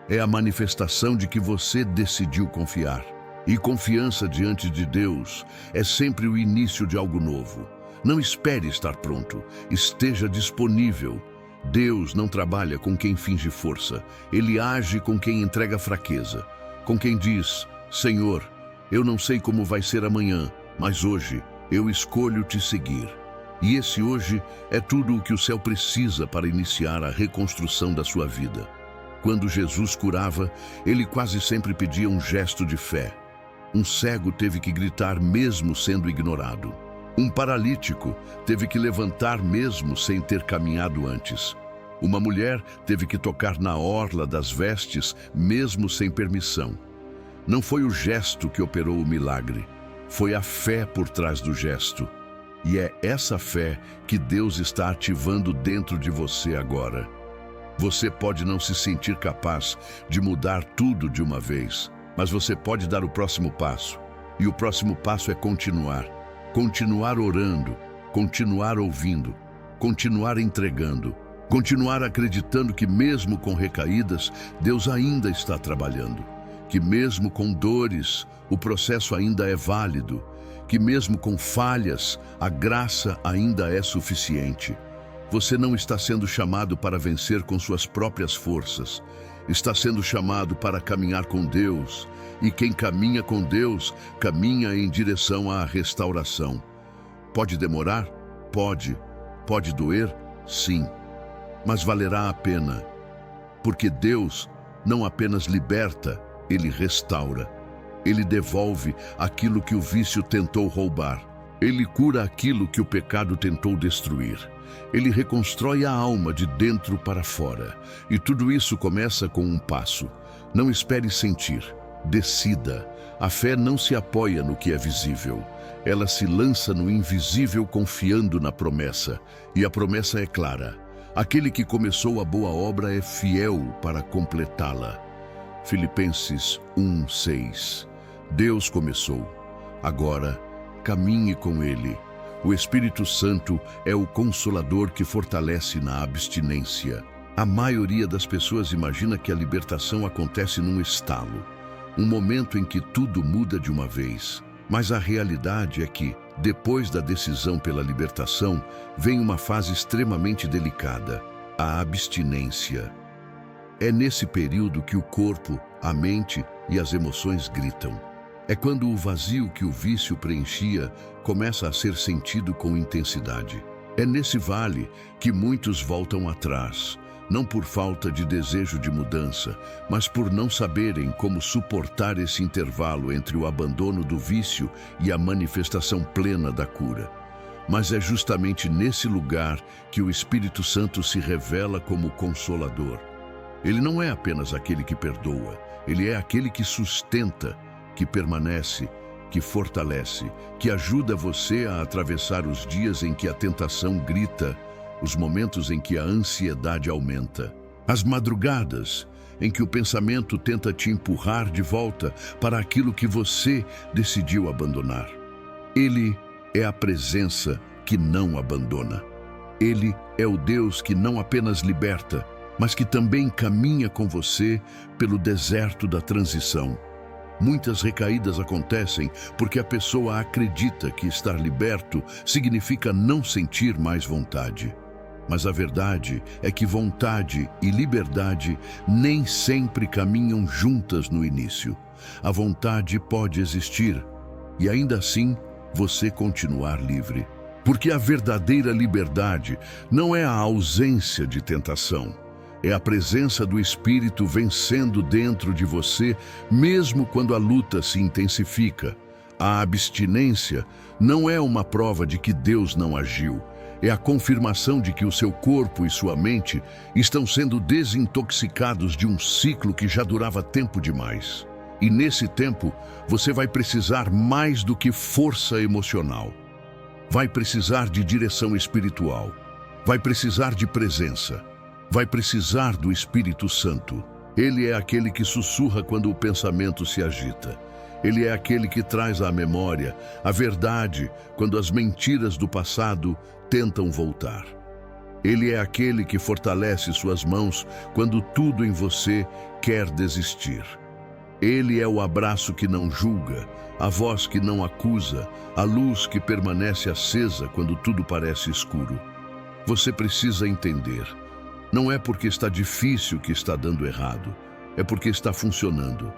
é a manifestação de que você decidiu confiar. E confiança diante de Deus é sempre o início de algo novo. Não espere estar pronto, esteja disponível. Deus não trabalha com quem finge força, Ele age com quem entrega fraqueza, com quem diz: Senhor, eu não sei como vai ser amanhã, mas hoje eu escolho te seguir. E esse hoje é tudo o que o céu precisa para iniciar a reconstrução da sua vida. Quando Jesus curava, Ele quase sempre pedia um gesto de fé. Um cego teve que gritar mesmo sendo ignorado. Um paralítico teve que levantar mesmo sem ter caminhado antes. Uma mulher teve que tocar na orla das vestes mesmo sem permissão. Não foi o gesto que operou o milagre, foi a fé por trás do gesto. E é essa fé que Deus está ativando dentro de você agora. Você pode não se sentir capaz de mudar tudo de uma vez, mas você pode dar o próximo passo. E o próximo passo é continuar. Continuar orando, continuar ouvindo, continuar entregando, continuar acreditando que mesmo com recaídas, Deus ainda está trabalhando. Que mesmo com dores, o processo ainda é válido. Que mesmo com falhas, a graça ainda é suficiente. Você não está sendo chamado para vencer com suas próprias forças. Está sendo chamado para caminhar com Deus. E quem caminha com Deus, caminha em direção à restauração. Pode demorar? Pode. Pode doer? Sim. Mas valerá a pena. Porque Deus não apenas liberta, Ele restaura. Ele devolve aquilo que o vício tentou roubar. Ele cura aquilo que o pecado tentou destruir. Ele reconstrói a alma de dentro para fora. E tudo isso começa com um passo. Não espere sentir. Decida. A fé não se apoia no que é visível. Ela se lança no invisível confiando na promessa. E a promessa é clara. Aquele que começou a boa obra é fiel para completá-la. Filipenses 1:6. Deus começou. Agora, caminhe com Ele. O Espírito Santo é o consolador que fortalece na abstinência. A maioria das pessoas imagina que a libertação acontece num estalo, um momento em que tudo muda de uma vez. Mas a realidade é que, depois da decisão pela libertação, vem uma fase extremamente delicada, a abstinência. É nesse período que o corpo, a mente e as emoções gritam. É quando o vazio que o vício preenchia começa a ser sentido com intensidade. É nesse vale que muitos voltam atrás, não por falta de desejo de mudança, mas por não saberem como suportar esse intervalo entre o abandono do vício e a manifestação plena da cura. Mas é justamente nesse lugar que o Espírito Santo se revela como Consolador. Ele não é apenas aquele que perdoa, ele é aquele que sustenta, que permanece, que fortalece, que ajuda você a atravessar os dias em que a tentação grita, os momentos em que a ansiedade aumenta, as madrugadas em que o pensamento tenta te empurrar de volta para aquilo que você decidiu abandonar. Ele é a presença que não abandona. Ele é o Deus que não apenas liberta, mas que também caminha com você pelo deserto da transição. Muitas recaídas acontecem porque a pessoa acredita que estar liberto significa não sentir mais vontade. Mas a verdade é que vontade e liberdade nem sempre caminham juntas no início. A vontade pode existir e ainda assim você continuar livre. Porque a verdadeira liberdade não é a ausência de tentação. É a presença do Espírito vencendo dentro de você, mesmo quando a luta se intensifica. A abstinência não é uma prova de que Deus não agiu. É a confirmação de que o seu corpo e sua mente estão sendo desintoxicados de um ciclo que já durava tempo demais. E nesse tempo, você vai precisar mais do que força emocional. Vai precisar de direção espiritual. Vai precisar de presença. Vai precisar do Espírito Santo. Ele é aquele que sussurra quando o pensamento se agita. Ele é aquele que traz à memória a verdade quando as mentiras do passado tentam voltar. Ele é aquele que fortalece suas mãos quando tudo em você quer desistir. Ele é o abraço que não julga, a voz que não acusa, a luz que permanece acesa quando tudo parece escuro. Você precisa entender. Não é porque está difícil que está dando errado, é porque está funcionando.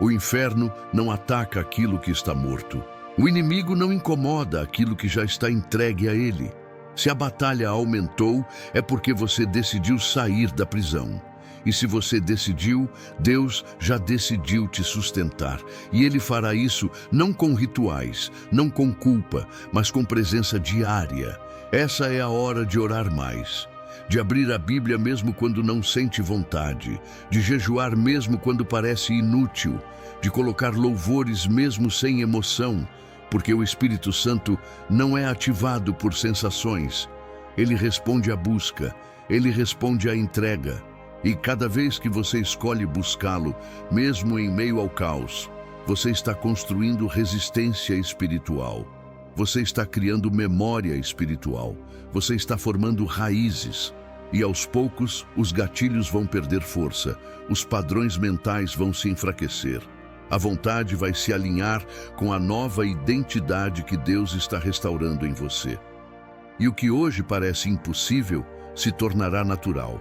O inferno não ataca aquilo que está morto. O inimigo não incomoda aquilo que já está entregue a ele. Se a batalha aumentou, é porque você decidiu sair da prisão. E se você decidiu, Deus já decidiu te sustentar. E Ele fará isso não com rituais, não com culpa, mas com presença diária. Essa é a hora de orar mais, de abrir a Bíblia mesmo quando não sente vontade, de jejuar mesmo quando parece inútil, de colocar louvores mesmo sem emoção, porque o Espírito Santo não é ativado por sensações. Ele responde à busca, ele responde à entrega. E cada vez que você escolhe buscá-lo, mesmo em meio ao caos, você está construindo resistência espiritual. Você está criando memória espiritual. Você está formando raízes. E aos poucos, os gatilhos vão perder força. Os padrões mentais vão se enfraquecer. A vontade vai se alinhar com a nova identidade que Deus está restaurando em você. E o que hoje parece impossível se tornará natural.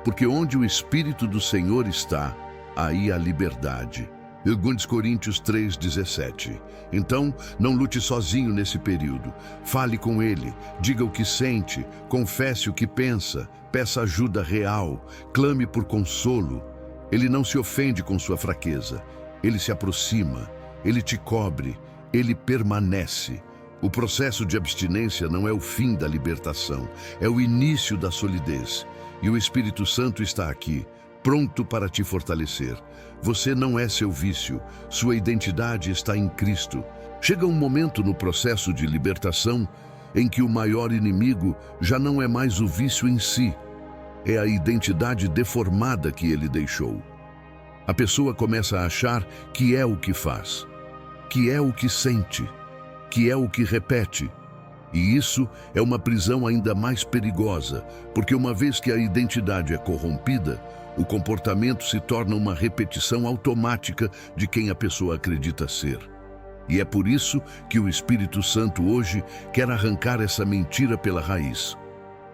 Porque onde o Espírito do Senhor está, aí há liberdade. 2 Coríntios 3,17. Então, não lute sozinho nesse período. Fale com Ele, diga o que sente, confesse o que pensa, peça ajuda real, clame por consolo. Ele não se ofende com sua fraqueza. Ele se aproxima, Ele te cobre, Ele permanece. O processo de abstinência não é o fim da libertação, é o início da solidez. E o Espírito Santo está aqui, pronto para te fortalecer. Você não é seu vício, sua identidade está em Cristo. Chega um momento no processo de libertação em que o maior inimigo já não é mais o vício em si, é a identidade deformada que ele deixou. A pessoa começa a achar que é o que faz, que é o que sente, que é o que repete. E isso é uma prisão ainda mais perigosa, porque uma vez que a identidade é corrompida, o comportamento se torna uma repetição automática de quem a pessoa acredita ser. E é por isso que o Espírito Santo hoje quer arrancar essa mentira pela raiz.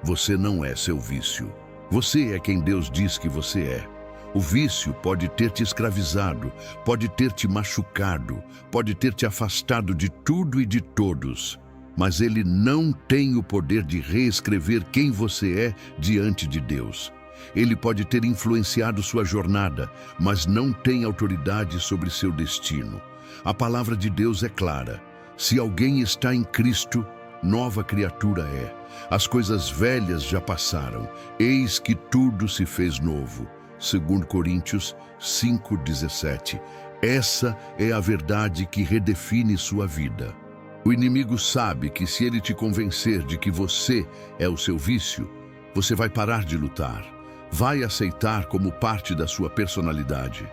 Você não é seu vício. Você é quem Deus diz que você é. O vício pode ter te escravizado, pode ter te machucado, pode ter te afastado de tudo e de todos. Mas ele não tem o poder de reescrever quem você é diante de Deus. Ele pode ter influenciado sua jornada, mas não tem autoridade sobre seu destino. A palavra de Deus é clara. Se alguém está em Cristo, nova criatura é. As coisas velhas já passaram, eis que tudo se fez novo. 2 Coríntios 5,17. Essa é a verdade que redefine sua vida. O inimigo sabe que se ele te convencer de que você é o seu vício, você vai parar de lutar, vai aceitar como parte da sua personalidade,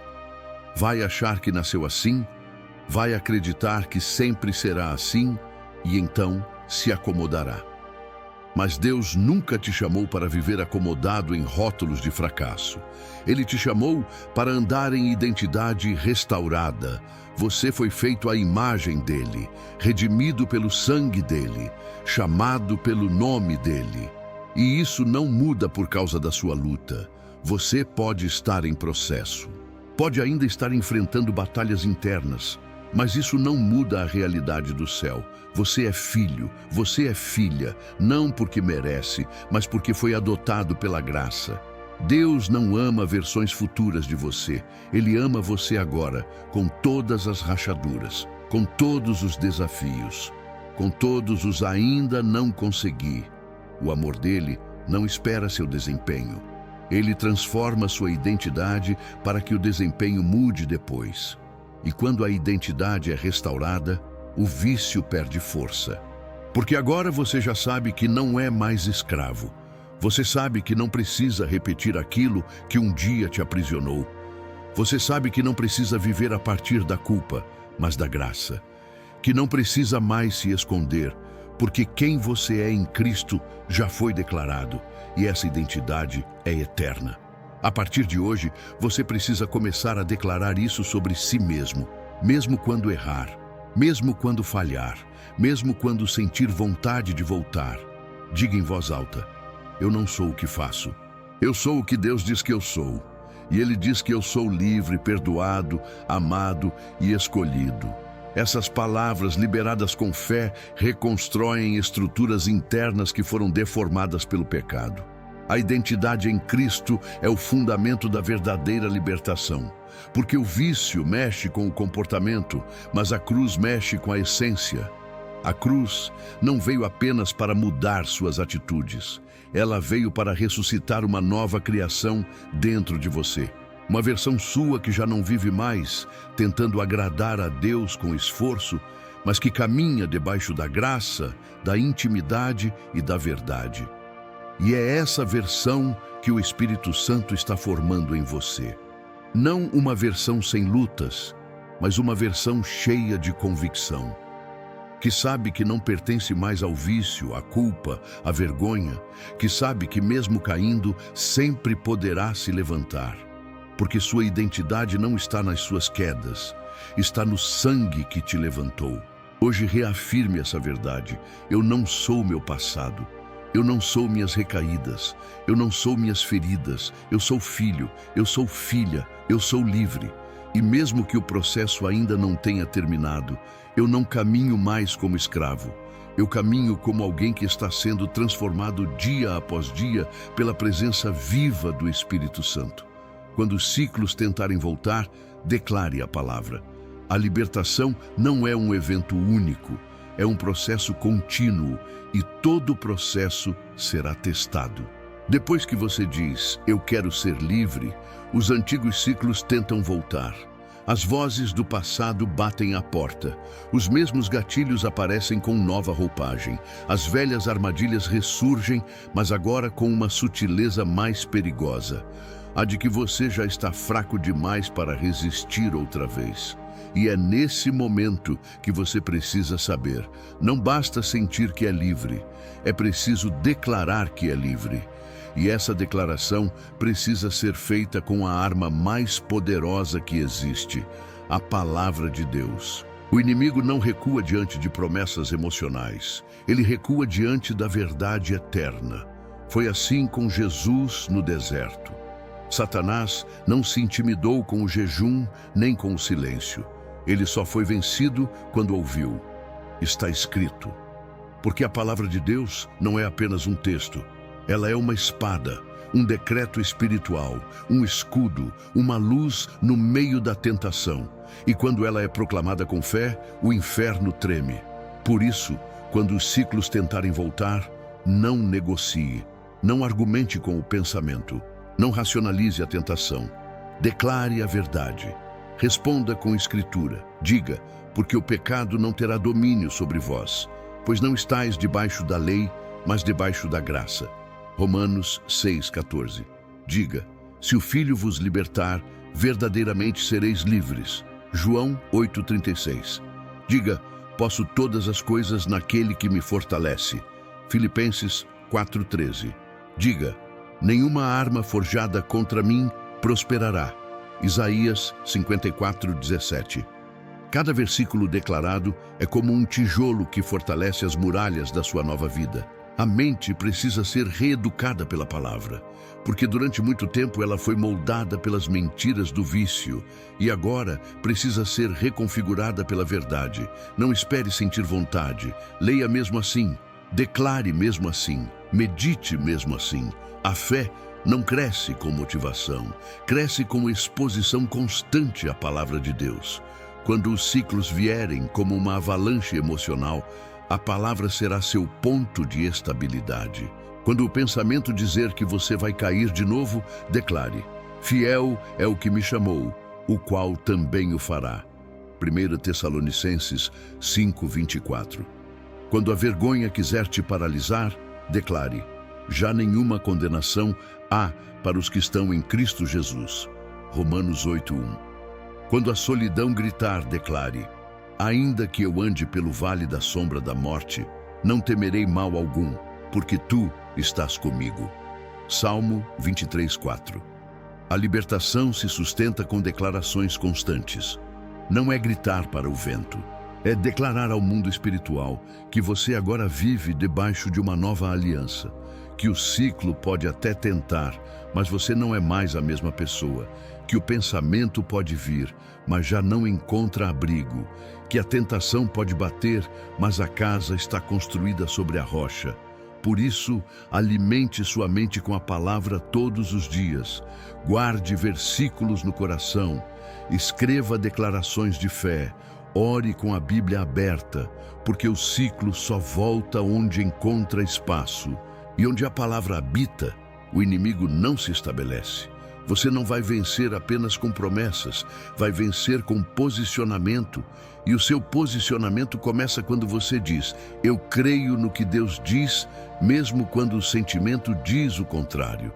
vai achar que nasceu assim, vai acreditar que sempre será assim e então se acomodará. Mas Deus nunca te chamou para viver acomodado em rótulos de fracasso. Ele te chamou para andar em identidade restaurada. Você foi feito à imagem dele, redimido pelo sangue dele, chamado pelo nome dele. E isso não muda por causa da sua luta. Você pode estar em processo. Pode ainda estar enfrentando batalhas internas, mas isso não muda a realidade do céu. Você é filho, você é filha, não porque merece, mas porque foi adotado pela graça. Deus não ama versões futuras de você. Ele ama você agora, com todas as rachaduras, com todos os desafios, com todos os ainda não consegui. O amor dele não espera seu desempenho. Ele transforma sua identidade para que o desempenho mude depois. E quando a identidade é restaurada, o vício perde força. Porque agora você já sabe que não é mais escravo. Você sabe que não precisa repetir aquilo que um dia te aprisionou. Você sabe que não precisa viver a partir da culpa, mas da graça. Que não precisa mais se esconder, porque quem você é em Cristo já foi declarado, e essa identidade é eterna. A partir de hoje, você precisa começar a declarar isso sobre si mesmo, mesmo quando errar, mesmo quando falhar, mesmo quando sentir vontade de voltar. Diga em voz alta: eu não sou o que faço. Eu sou o que Deus diz que eu sou. E Ele diz que eu sou livre, perdoado, amado e escolhido. Essas palavras, liberadas com fé, reconstroem estruturas internas que foram deformadas pelo pecado. A identidade em Cristo é o fundamento da verdadeira libertação. Porque o vício mexe com o comportamento, mas a cruz mexe com a essência. A cruz não veio apenas para mudar suas atitudes. Ela veio para ressuscitar uma nova criação dentro de você. Uma versão sua que já não vive mais, tentando agradar a Deus com esforço, mas que caminha debaixo da graça, da intimidade e da verdade. E é essa versão que o Espírito Santo está formando em você. Não uma versão sem lutas, mas uma versão cheia de convicção. Que sabe que não pertence mais ao vício, à culpa, à vergonha, que sabe que mesmo caindo, sempre poderá se levantar. Porque sua identidade não está nas suas quedas, está no sangue que te levantou. Hoje reafirme essa verdade: eu não sou meu passado, eu não sou minhas recaídas, eu não sou minhas feridas, eu sou filho, eu sou filha, eu sou livre. E mesmo que o processo ainda não tenha terminado, eu não caminho mais como escravo. Eu caminho como alguém que está sendo transformado dia após dia pela presença viva do Espírito Santo. Quando os ciclos tentarem voltar, declare a palavra. A libertação não é um evento único, é um processo contínuo e todo processo será testado. Depois que você diz, eu quero ser livre, os antigos ciclos tentam voltar. As vozes do passado batem à porta. Os mesmos gatilhos aparecem com nova roupagem. As velhas armadilhas ressurgem, mas agora com uma sutileza mais perigosa. A de que você já está fraco demais para resistir outra vez. E é nesse momento que você precisa saber. Não basta sentir que é livre, é preciso declarar que é livre. E essa declaração precisa ser feita com a arma mais poderosa que existe, a palavra de Deus. O inimigo não recua diante de promessas emocionais, ele recua diante da verdade eterna. Foi assim com Jesus no deserto. Satanás não se intimidou com o jejum nem com o silêncio. Ele só foi vencido quando ouviu: está escrito. Porque a palavra de Deus não é apenas um texto. Ela é uma espada, um decreto espiritual, um escudo, uma luz no meio da tentação. E quando ela é proclamada com fé, o inferno treme. Por isso, quando os ciclos tentarem voltar, não negocie, não argumente com o pensamento, não racionalize a tentação. Declare a verdade. Responda com escritura. Diga, porque o pecado não terá domínio sobre vós, pois não estáis debaixo da lei, mas debaixo da graça. Romanos 6,14. Diga, se o Filho vos libertar, verdadeiramente sereis livres. João 8,36. Diga, posso todas as coisas naquele que me fortalece. Filipenses 4,13. Diga, nenhuma arma forjada contra mim prosperará. Isaías 54,17. Cada versículo declarado é como um tijolo que fortalece as muralhas da sua nova vida. A mente precisa ser reeducada pela palavra, porque durante muito tempo ela foi moldada pelas mentiras do vício e agora precisa ser reconfigurada pela verdade. Não espere sentir vontade, leia mesmo assim, declare mesmo assim, medite mesmo assim. A fé não cresce com motivação, cresce com exposição constante à palavra de Deus. Quando os ciclos vierem como uma avalanche emocional, a palavra será seu ponto de estabilidade. Quando o pensamento dizer que você vai cair de novo, declare: fiel é o que me chamou, o qual também o fará. 1 Tessalonicenses 5:24. Quando a vergonha quiser te paralisar, declare: já nenhuma condenação há para os que estão em Cristo Jesus. Romanos 8:1. Quando a solidão gritar, declare: ainda que eu ande pelo vale da sombra da morte, Não temerei mal algum, porque tu estás comigo. Salmo 23:4. A libertação se sustenta com declarações constantes. Não é gritar para o vento. É declarar ao mundo espiritual que você agora vive debaixo de uma nova aliança, que o ciclo pode até tentar, mas você não é mais a mesma pessoa, que o pensamento pode vir, mas já não encontra abrigo, que a tentação pode bater, mas a casa está construída sobre a rocha. Por isso, alimente sua mente com a palavra todos os dias, guarde versículos no coração, escreva declarações de fé, ore com a Bíblia aberta, porque o ciclo só volta onde encontra espaço. E onde a palavra habita, o inimigo não se estabelece. Você não vai vencer apenas com promessas, vai vencer com posicionamento. E o seu posicionamento começa quando você diz: eu creio no que Deus diz, mesmo quando o sentimento diz o contrário.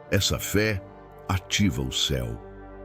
Essa fé ativa o céu.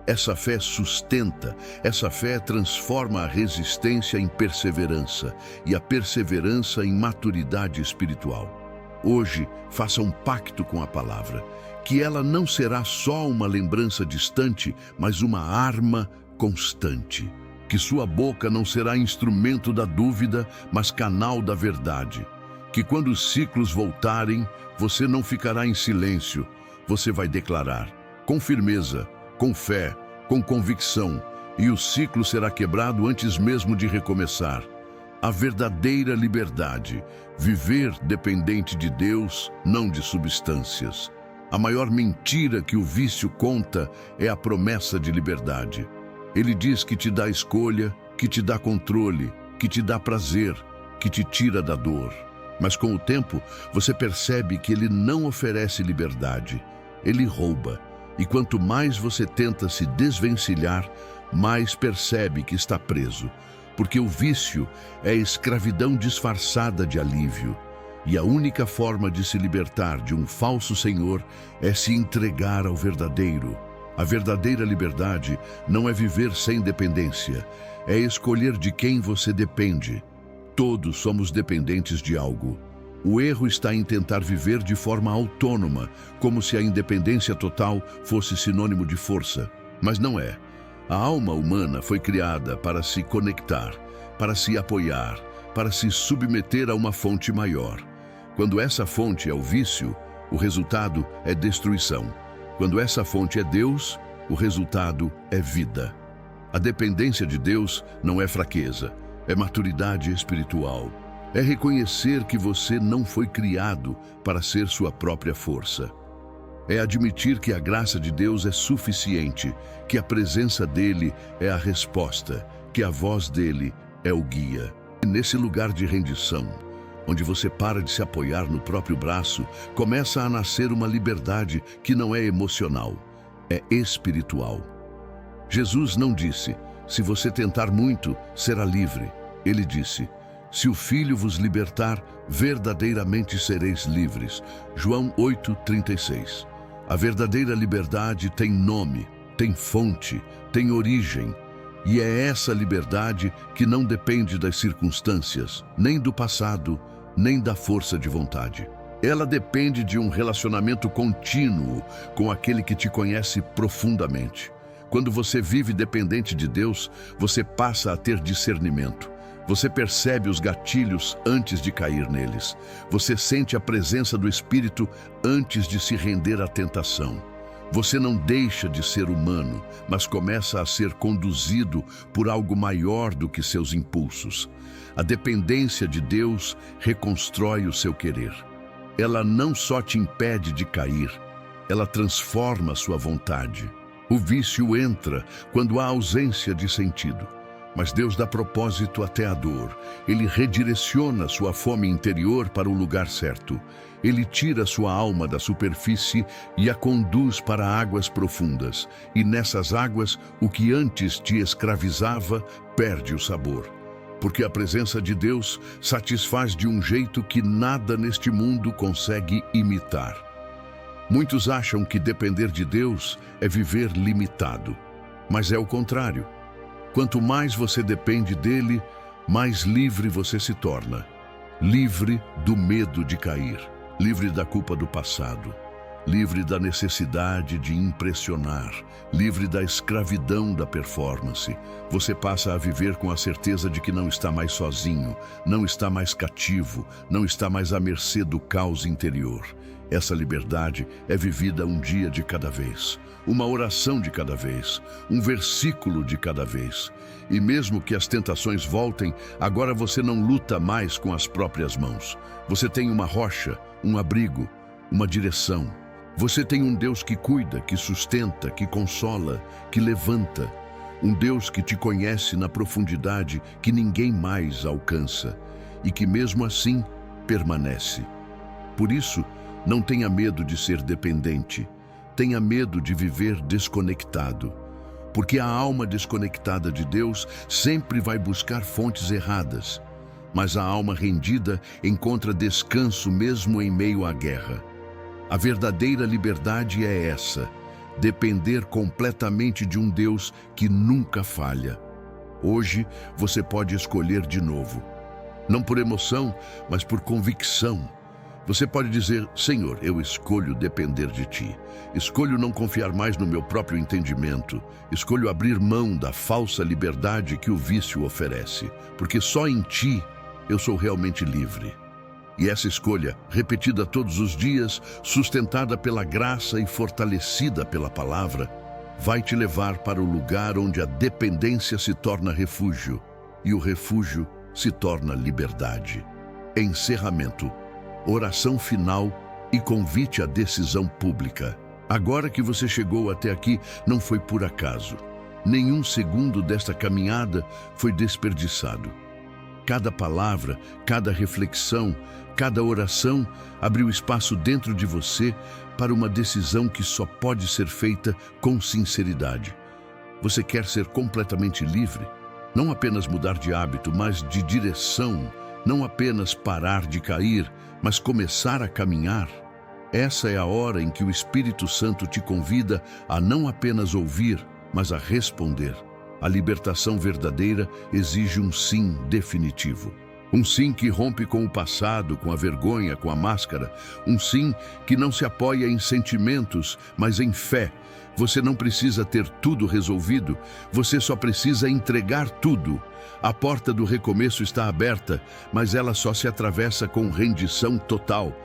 Essa fé sustenta, essa fé transforma a resistência em perseverança e a perseverança em maturidade espiritual. Hoje, faça um pacto com a palavra, que ela não será só uma lembrança distante, mas uma arma constante. Que sua boca não será instrumento da dúvida, mas canal da verdade. Que quando os ciclos voltarem, você não ficará em silêncio, você vai declarar, com firmeza, com fé, com convicção, e o ciclo será quebrado antes mesmo de recomeçar. A verdadeira liberdade, viver dependente de Deus, não de substâncias. A maior mentira que o vício conta é a promessa de liberdade. Ele diz que te dá escolha, que te dá controle, que te dá prazer, que te tira da dor. Mas com o tempo, você percebe que ele não oferece liberdade, ele rouba. E quanto mais você tenta se desvencilhar, mais percebe que está preso. Porque o vício é escravidão disfarçada de alívio. E a única forma de se libertar de um falso senhor é se entregar ao verdadeiro. A verdadeira liberdade não é viver sem dependência, é escolher de quem você depende. Todos somos dependentes de algo. O erro está em tentar viver de forma autônoma, como se a independência total fosse sinônimo de força. Mas não é. A alma humana foi criada para se conectar, para se apoiar, para se submeter a uma fonte maior. Quando essa fonte é o vício, o resultado é destruição. Quando essa fonte é Deus, o resultado é vida. A dependência de Deus não é fraqueza, é maturidade espiritual. É reconhecer que você não foi criado para ser sua própria força. É admitir que a graça de Deus é suficiente, que a presença dele é a resposta, que a voz dele é o guia. E nesse lugar de rendição, onde você para de se apoiar no próprio braço, começa a nascer uma liberdade que não é emocional, é espiritual. Jesus não disse: se você tentar muito, será livre. Ele disse: se o Filho vos libertar, verdadeiramente sereis livres. João 8:36. A verdadeira liberdade tem nome, tem fonte, tem origem. E é essa liberdade que não depende das circunstâncias, nem do passado, nem da força de vontade. Ela depende de um relacionamento contínuo com aquele que te conhece profundamente. Quando você vive dependente de Deus, você passa a ter discernimento. Você percebe os gatilhos antes de cair neles. Você sente a presença do Espírito antes de se render à tentação. Você não deixa de ser humano, mas começa a ser conduzido por algo maior do que seus impulsos. A dependência de Deus reconstrói o seu querer. Ela não só te impede de cair, ela transforma sua vontade. O vício entra quando há ausência de sentido. Mas Deus dá propósito até à dor. Ele redireciona sua fome interior para o lugar certo. Ele tira sua alma da superfície e a conduz para águas profundas. E nessas águas, o que antes te escravizava perde o sabor. Porque a presença de Deus satisfaz de um jeito que nada neste mundo consegue imitar. Muitos acham que depender de Deus é viver limitado. Mas é o contrário. Quanto mais você depende dele, mais livre você se torna. livre do medo de cair, livre da culpa do passado, livre da necessidade de impressionar, livre da escravidão da performance. Você passa a viver com a certeza de que não está mais sozinho, não está mais cativo, não está mais à mercê do caos interior. Essa liberdade é vivida um dia de cada vez, uma oração de cada vez, um versículo de cada vez. E mesmo que as tentações voltem, agora você não luta mais com as próprias mãos. Você tem uma rocha, um abrigo, uma direção. Você tem um Deus que cuida, que sustenta, que consola, que levanta. Um Deus que te conhece na profundidade que ninguém mais alcança e que mesmo assim permanece. Por isso, não tenha medo de ser dependente. Tenha medo de viver desconectado. Porque a alma desconectada de Deus sempre vai buscar fontes erradas. Mas a alma rendida encontra descanso mesmo em meio à guerra. A verdadeira liberdade é essa: depender completamente de um Deus que nunca falha. Hoje você pode escolher de novo. Não por emoção, mas por convicção. Você pode dizer: Senhor, eu escolho depender de Ti. Escolho não confiar mais no meu próprio entendimento. Escolho abrir mão da falsa liberdade que o vício oferece. Porque só em Ti eu sou realmente livre. E essa escolha, repetida todos os dias, sustentada pela graça e fortalecida pela palavra, vai te levar para o lugar onde a dependência se torna refúgio e o refúgio se torna liberdade. Encerramento, oração final e convite à decisão pública. Agora que você chegou até aqui, não foi por acaso. Nenhum segundo desta caminhada foi desperdiçado. Cada palavra, cada reflexão, cada oração abriu espaço dentro de você para uma decisão que só pode ser feita com sinceridade. Você quer ser completamente livre? Não apenas mudar de hábito, mas de direção. Não apenas parar de cair, mas começar a caminhar. Essa é a hora em que o Espírito Santo te convida a não apenas ouvir, mas a responder. A libertação verdadeira exige um sim definitivo. Um sim que rompe com o passado, com a vergonha, com a máscara. Um sim que não se apoia em sentimentos, mas em fé. Você não precisa ter tudo resolvido, você só precisa entregar tudo. A porta do recomeço está aberta, mas ela só se atravessa com rendição total.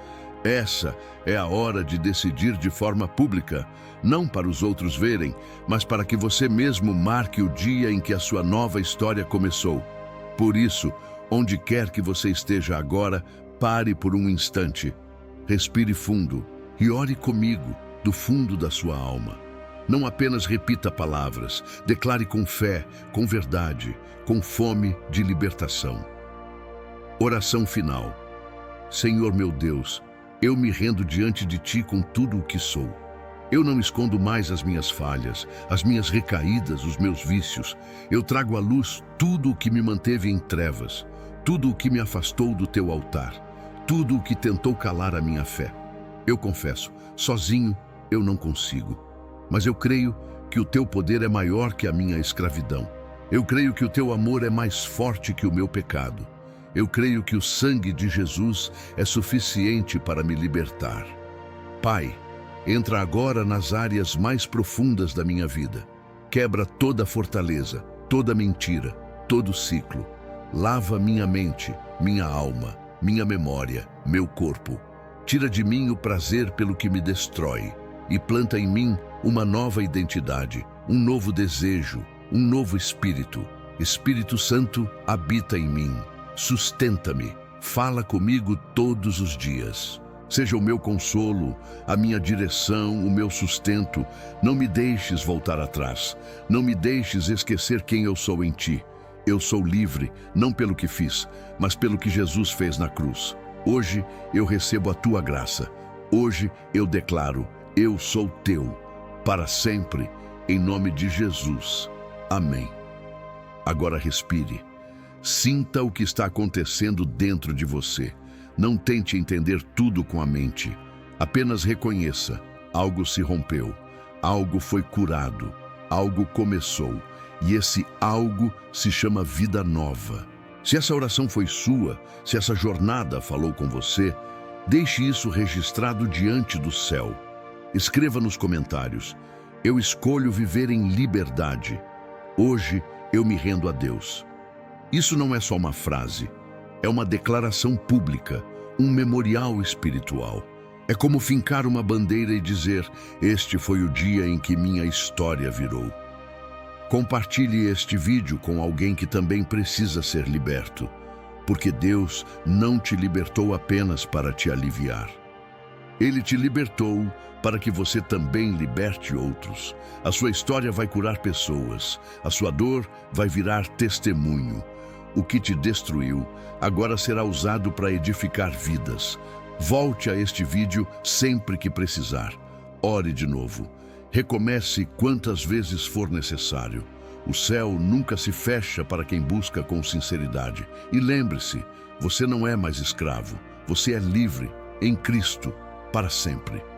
Essa é a hora de decidir de forma pública, não para os outros verem, mas para que você mesmo marque o dia em que a sua nova história começou. Por isso, onde quer que você esteja agora, pare por um instante, respire fundo e ore comigo do fundo da sua alma. Não apenas repita palavras, declare com fé, com verdade, com fome de libertação. Oração final. Senhor meu Deus, eu me rendo diante de Ti com tudo o que sou. Eu não escondo mais as minhas falhas, as minhas recaídas, os meus vícios. Eu trago à luz tudo o que me manteve em trevas, tudo o que me afastou do Teu altar, tudo o que tentou calar a minha fé. Eu confesso, sozinho eu não consigo, mas eu creio que o Teu poder é maior que a minha escravidão. Eu creio que o Teu amor é mais forte que o meu pecado. Eu creio que o sangue de Jesus é suficiente para me libertar. Pai, entra agora nas áreas mais profundas da minha vida. Quebra toda fortaleza, toda mentira, todo ciclo. Lava minha mente, minha alma, minha memória, meu corpo. Tira de mim o prazer pelo que me destrói e planta em mim uma nova identidade, um novo desejo, um novo espírito. Espírito Santo, habita em mim. Sustenta-me, fala comigo todos os dias. Seja o meu consolo, a minha direção, o meu sustento. Não me deixes voltar atrás. Não me deixes esquecer quem eu sou em Ti. Eu sou livre, não pelo que fiz, mas pelo que Jesus fez na cruz. Hoje eu recebo a Tua graça. Hoje eu declaro, eu sou Teu, para sempre, em nome de Jesus. Amém. Agora respire. Sinta o que está acontecendo dentro de você. Não tente entender tudo com a mente. Apenas reconheça: algo se rompeu, algo foi curado, algo começou. E esse algo se chama vida nova. Se essa oração foi sua, se essa jornada falou com você, deixe isso registrado diante do céu. Escreva nos comentários: eu escolho viver em liberdade. Hoje eu me rendo a Deus. Isso não é só uma frase, é uma declaração pública, um memorial espiritual. É como fincar uma bandeira e dizer: este foi o dia em que minha história virou. Compartilhe este vídeo com alguém que também precisa ser liberto, porque Deus não te libertou apenas para te aliviar. Ele te libertou para que você também liberte outros. A sua história vai curar pessoas, a sua dor vai virar testemunho. O que te destruiu agora será usado para edificar vidas. Volte a este vídeo sempre que precisar. Ore de novo. Recomece quantas vezes for necessário. O céu nunca se fecha para quem busca com sinceridade. E lembre-se, você não é mais escravo. Você é livre em Cristo para sempre.